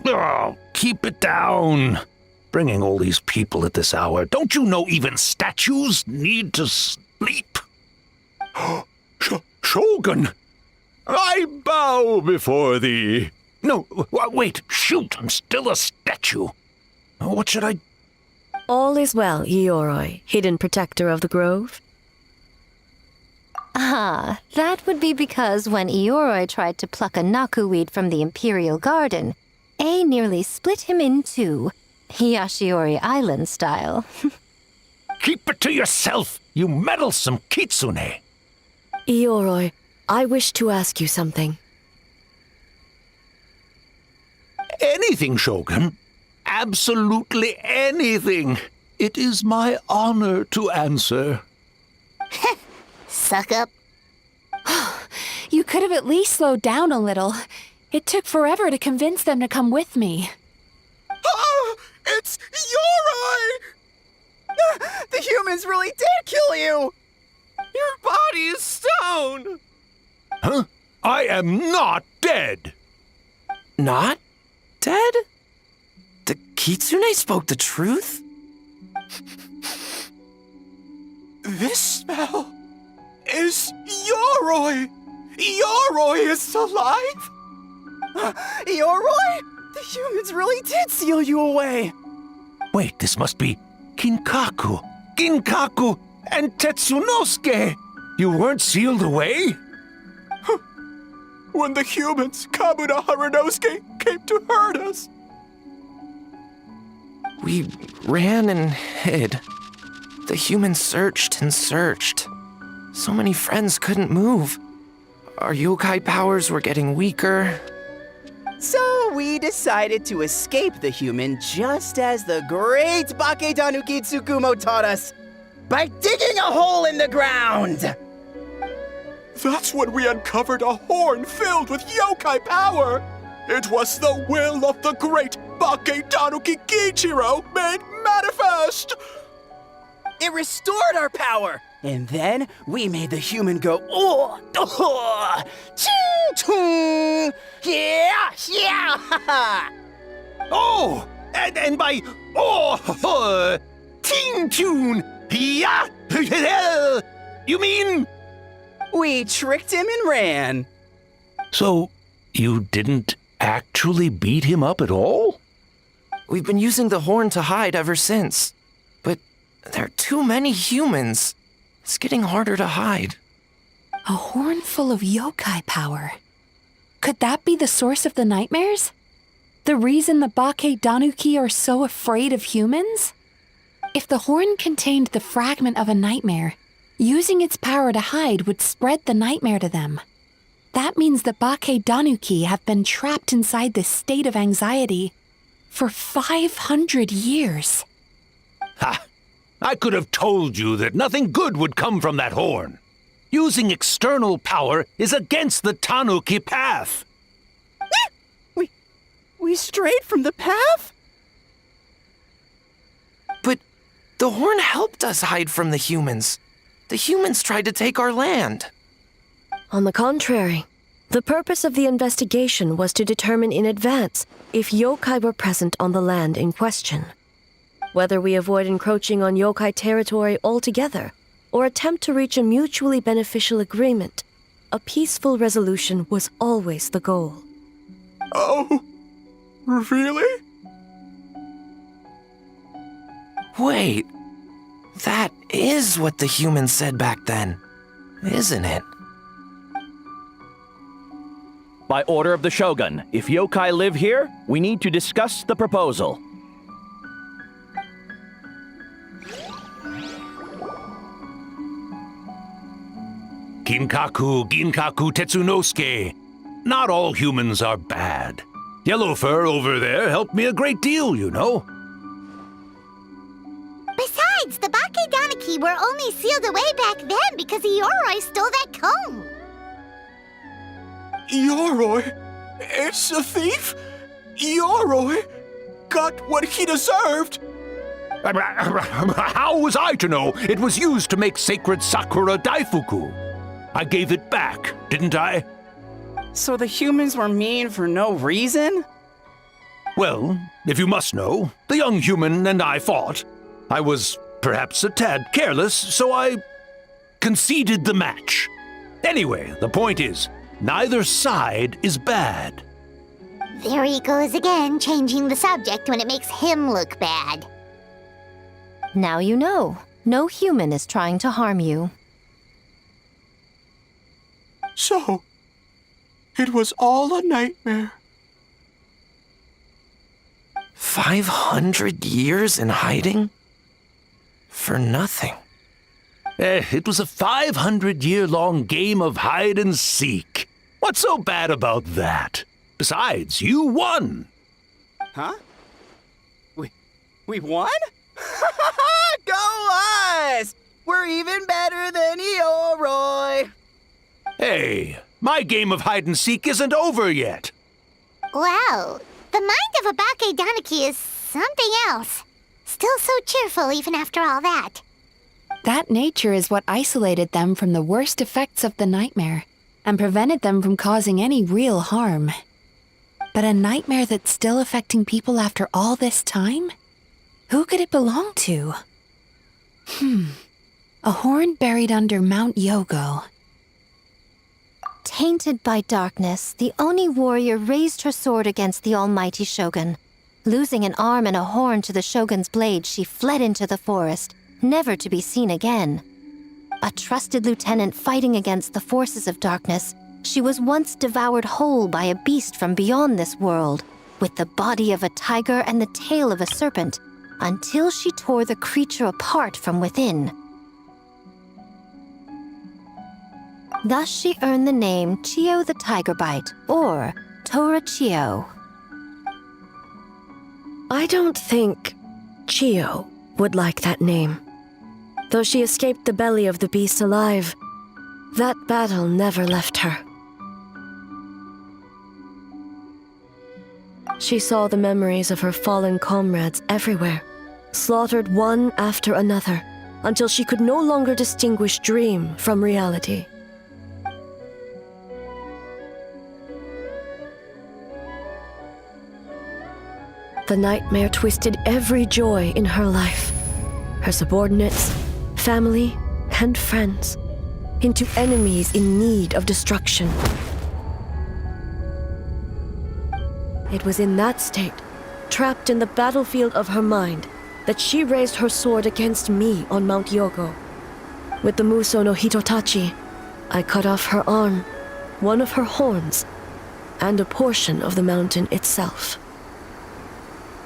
Oh, keep it down. Bringing all these people at this hour. Don't you know even statues need to sleep? Shogun! I bow before thee. No, wait, shoot, I'm still a statue. What should I... All is well, Ioroi, hidden protector of the grove. Ah, that would be because when Ioroi tried to pluck a nakuweed from the Imperial Garden, A nearly split him in two, Yashiori Island style. Keep it to yourself, you meddlesome kitsune. Ioroi, I wish to ask you something. Anything, Shogun. Absolutely anything. It is my honor to answer. Suck up. You could have at least slowed down a little. It took forever to convince them to come with me. Oh, it's Ioroi! The humans really did kill you! Your body is stone! Huh? I am not dead! Not dead? The kitsune spoke the truth? This smell is Ioroi! Ioroi is alive! Ioroi? The humans really did seal you away! Wait, this must be Kinkaku, and Tetsunosuke! You weren't sealed away? When the humans, Kabuna Harunosuke, came to hurt us. We ran and hid. The humans searched and searched. So many friends couldn't move. Our yokai powers were getting weaker. So, we decided to escape the human just as the great Bakedanuki Tsukumo taught us, by digging a hole in the ground! That's when we uncovered a horn filled with yokai power! It was the will of the great Bakedanuki Kiichiro made manifest! It restored our power! And then we made the human go, oh, oh, ching, yeah, yeah, ha, ha. Oh, and by ting tune, yeah, you mean? We tricked him and ran. So, you didn't actually beat him up at all? We've been using the horn to hide ever since. But there are too many humans. It's getting harder to hide. A horn full of yokai power. Could that be the source of the nightmares? The reason the Bakedanuki are so afraid of humans? If the horn contained the fragment of a nightmare, using its power to hide would spread the nightmare to them. That means the Bakedanuki have been trapped inside this state of anxiety for 500 years. Ha! I could have told you that nothing good would come from that horn. Using external power is against the Tanuki path. We strayed from the path? But the horn helped us hide from the humans. The humans tried to take our land. On the contrary, the purpose of the investigation was to determine in advance if yokai were present on the land in question. Whether we avoid encroaching on yokai territory altogether, or attempt to reach a mutually beneficial agreement, a peaceful resolution was always the goal. Oh, really? Wait, that is what the humans said back then, isn't it? By order of the Shogun, if yokai live here, we need to discuss the proposal. Ginkaku Tetsunosuke. Not all humans are bad. Yellowfur over there helped me a great deal, you know. Besides, the Bakedanuki were only sealed away back then because Ioroi stole that comb. Ioroi? It's a thief? Ioroi got what he deserved? How was I to know it was used to make sacred Sakura Daifuku? I gave it back, didn't I? So the humans were mean for no reason? Well, if you must know, the young human and I fought. I was perhaps a tad careless, so I conceded the match. Anyway, the point is, neither side is bad. There he goes again, changing the subject when it makes him look bad. Now you know. No human is trying to harm you. So, it was all a nightmare. 500 years in hiding? For nothing. It was a 500-year-long game of hide and seek. What's so bad about that? Besides, you won. Huh? We won? Go us! We're even better than Ioroi! Hey, my game of hide and seek isn't over yet. Wow, the mind of a Bakedanuki is something else. Still so cheerful even after all that. That nature is what isolated them from the worst effects of the nightmare and prevented them from causing any real harm. But a nightmare that's still affecting people after all this time? Who could it belong to? A horn buried under Mount Yogo. Tainted by darkness, the Oni warrior raised her sword against the almighty shogun. Losing an arm and a horn to the shogun's blade, she fled into the forest, never to be seen again. A trusted lieutenant fighting against the forces of darkness, she was once devoured whole by a beast from beyond this world, with the body of a tiger and the tail of a serpent, until she tore the creature apart from within. Thus she earned the name Chio the Tiger Bite, or Tora Chio. I don't think Chio would like that name. Though she escaped the belly of the beast alive, that battle never left her. She saw the memories of her fallen comrades everywhere, slaughtered one after another, until she could no longer distinguish dream from reality. The nightmare twisted every joy in her life, her subordinates, family, and friends, into enemies in need of destruction. It was in that state, trapped in the battlefield of her mind, that she raised her sword against me on Mount Yogo. With the Muso no Hitotachi, I cut off her arm, one of her horns, and a portion of the mountain itself.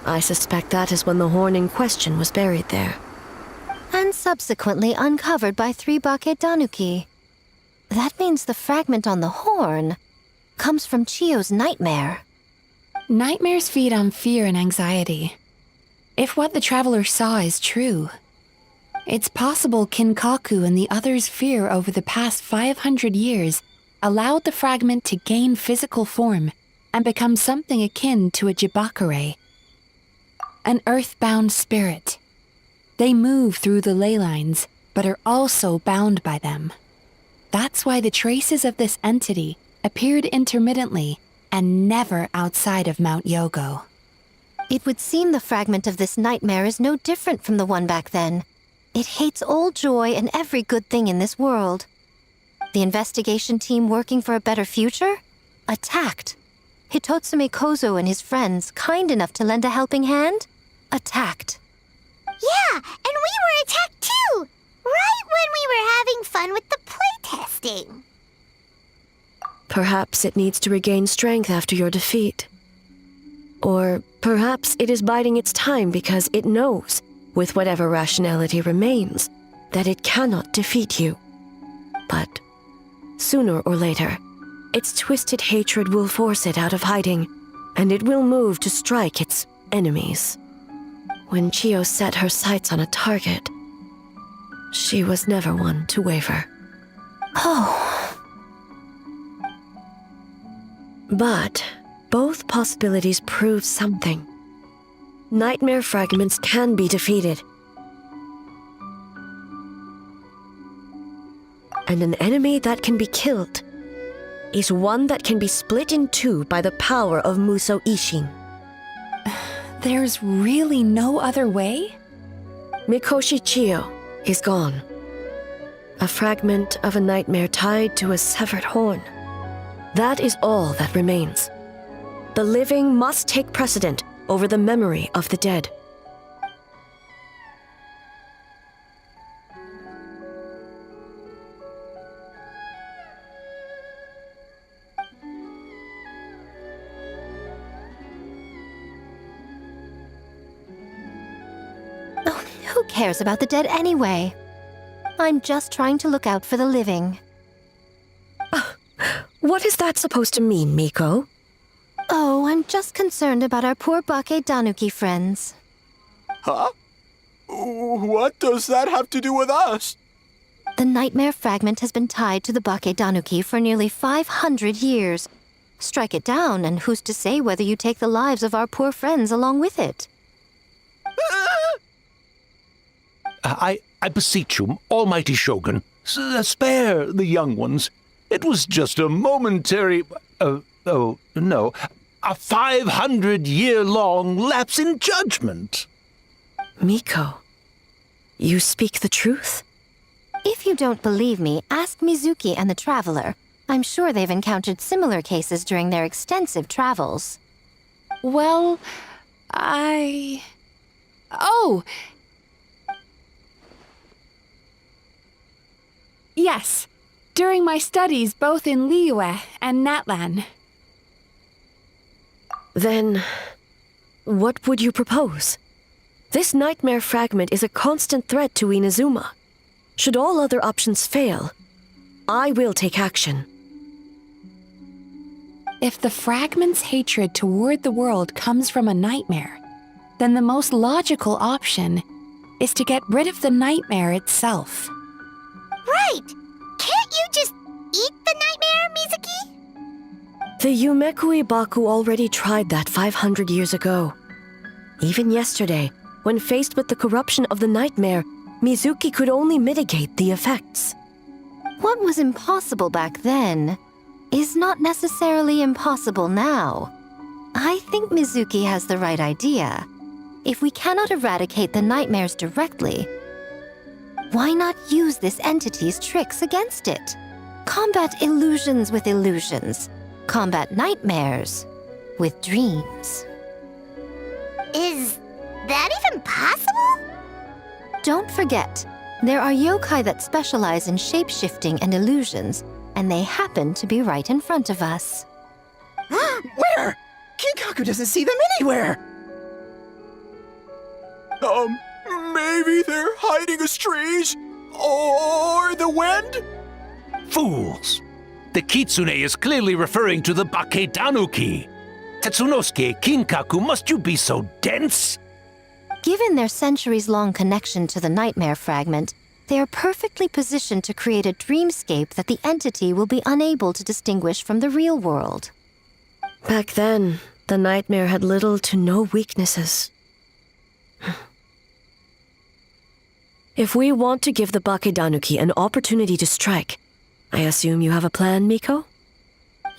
I suspect that is when the horn in question was buried there. And subsequently uncovered by 3 Bake Danuki. That means the fragment on the horn comes from Chio's nightmare. Nightmares feed on fear and anxiety. If what the traveler saw is true, it's possible Kinkaku and the others' fear over the past 500 years allowed the fragment to gain physical form and become something akin to a Jibakure, an earthbound spirit. They move through the ley lines, but are also bound by them. That's why the traces of this entity appeared intermittently and never outside of Mount Yogo. It would seem the fragment of this nightmare is no different from the one back then. It hates all joy and every good thing in this world. The investigation team working for a better future? Attacked. Hitotsume Kozo and his friends, kind enough to lend a helping hand? Attacked. Yeah, and we were attacked too! Right when we were having fun with the playtesting. Perhaps it needs to regain strength after your defeat. Or perhaps it is biding its time because it knows, with whatever rationality remains, that it cannot defeat you. But sooner or later, its twisted hatred will force it out of hiding, and it will move to strike its enemies. When Chio set her sights on a target, she was never one to waver. Oh. But both possibilities prove something. Nightmare fragments can be defeated. And an enemy that can be killed is one that can be split in two by the power of Muso Ishin. There's really no other way? Mikoshi Chio is gone. A fragment of a nightmare tied to a severed horn. That is all that remains. The living must take precedent over the memory of the dead. Oh, who cares about the dead anyway? I'm just trying to look out for the living. What is that supposed to mean, Miko? Oh, I'm just concerned about our poor Bake Danuki friends. Huh? What does that have to do with us? The nightmare fragment has been tied to the Bake Danuki for nearly 500 years. Strike it down, and who's to say whether you take the lives of our poor friends along with it? I beseech you, almighty Shogun, spare the young ones. It was just a momentary... a 500-year-long lapse in judgment. Miko, you speak the truth? If you don't believe me, ask Mizuki and the Traveler. I'm sure they've encountered similar cases during their extensive travels. Well, Oh! Yes, during my studies both in Liyue and Natlan. Then, what would you propose? This nightmare fragment is a constant threat to Inazuma. Should all other options fail, I will take action. If the fragment's hatred toward the world comes from a nightmare, then the most logical option is to get rid of the nightmare itself. Right! Can't you just eat the nightmare, Mizuki? The Yumekui Baku already tried that 500 years ago. Even yesterday, when faced with the corruption of the nightmare, Mizuki could only mitigate the effects. What was impossible back then is not necessarily impossible now. I think Mizuki has the right idea. If we cannot eradicate the nightmares directly, why not use this entity's tricks against it? Combat illusions with illusions. Combat nightmares with dreams. Is that even possible? Don't forget, there are yokai that specialize in shape-shifting and illusions, and they happen to be right in front of us. Where? Kinkaku doesn't see them anywhere! Maybe they're hiding us trees? Or the wind? Fools! The Kitsune is clearly referring to the Bake Tanuki. Tetsunosuke, Kinkaku, must you be so dense? Given their centuries-long connection to the nightmare fragment, they are perfectly positioned to create a dreamscape that the entity will be unable to distinguish from the real world. Back then, the nightmare had little to no weaknesses. If we want to give the Bakedanuki an opportunity to strike, I assume you have a plan, Miko?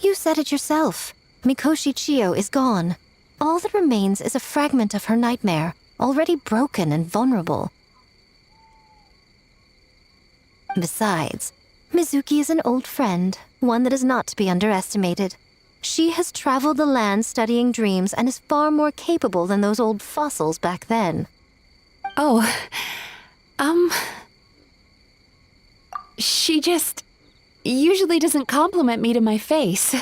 You said it yourself. Mikoshi Chiyo is gone. All that remains is a fragment of her nightmare, already broken and vulnerable. Besides, Mizuki is an old friend, one that is not to be underestimated. She has traveled the land studying dreams and is far more capable than those old fossils back then. Oh, she just usually doesn't compliment me to my face.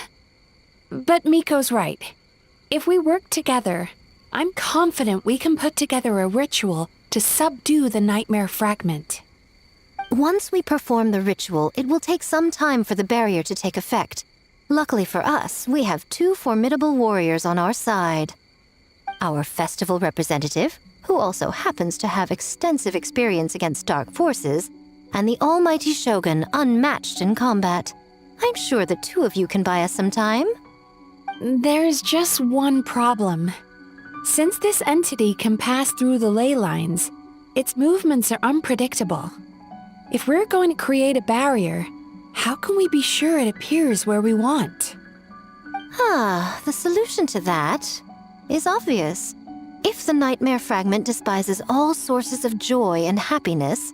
But Miko's right. If we work together, I'm confident we can put together a ritual to subdue the nightmare fragment. Once we perform the ritual, it will take some time for the barrier to take effect. Luckily for us, we have two formidable warriors on our side. Our festival representative, who also happens to have extensive experience against dark forces, and the almighty Shogun, unmatched in combat. I'm sure the two of you can buy us some time. There's just one problem. Since this entity can pass through the ley lines, its movements are unpredictable. If we're going to create a barrier, how can we be sure it appears where we want? The solution to that is obvious. If the nightmare fragment despises all sources of joy and happiness,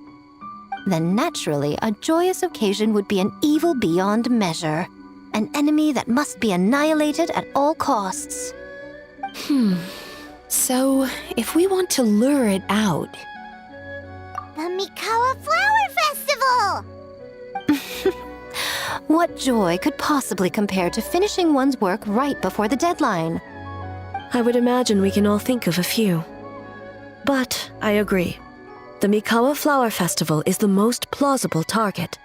then naturally a joyous occasion would be an evil beyond measure. An enemy that must be annihilated at all costs. So, if we want to lure it out... The Mikawa Flower Festival! What joy could possibly compare to finishing one's work right before the deadline? I would imagine we can all think of a few. But I agree. The Mikawa Flower Festival is the most plausible target.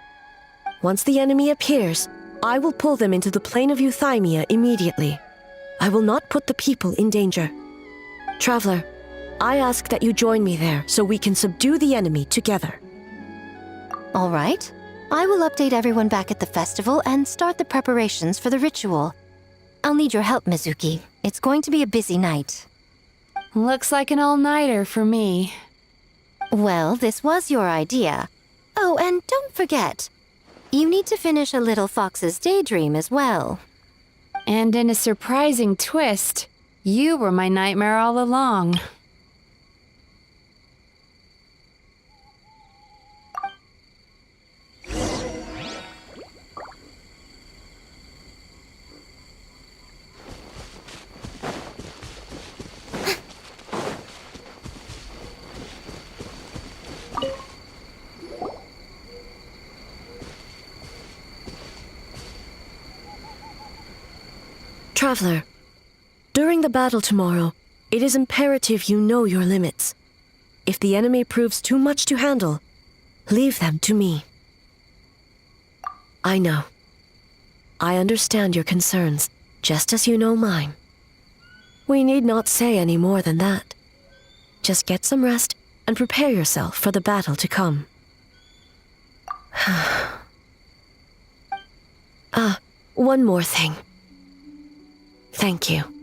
Once the enemy appears, I will pull them into the plane of Euthymia immediately. I will not put the people in danger. Traveler, I ask that you join me there so we can subdue the enemy together. All right. I will update everyone back at the festival and start the preparations for the ritual. I'll need your help, Mizuki. It's going to be a busy night. Looks like an all-nighter for me. Well, this was your idea. Oh, and don't forget, you need to finish a little fox's daydream as well. And in a surprising twist, you were my nightmare all along. Traveler, during the battle tomorrow, it is imperative you know your limits. If the enemy proves too much to handle, leave them to me. I know. I understand your concerns, just as you know mine. We need not say any more than that. just get some rest and prepare yourself for the battle to come. One more thing. Thank you.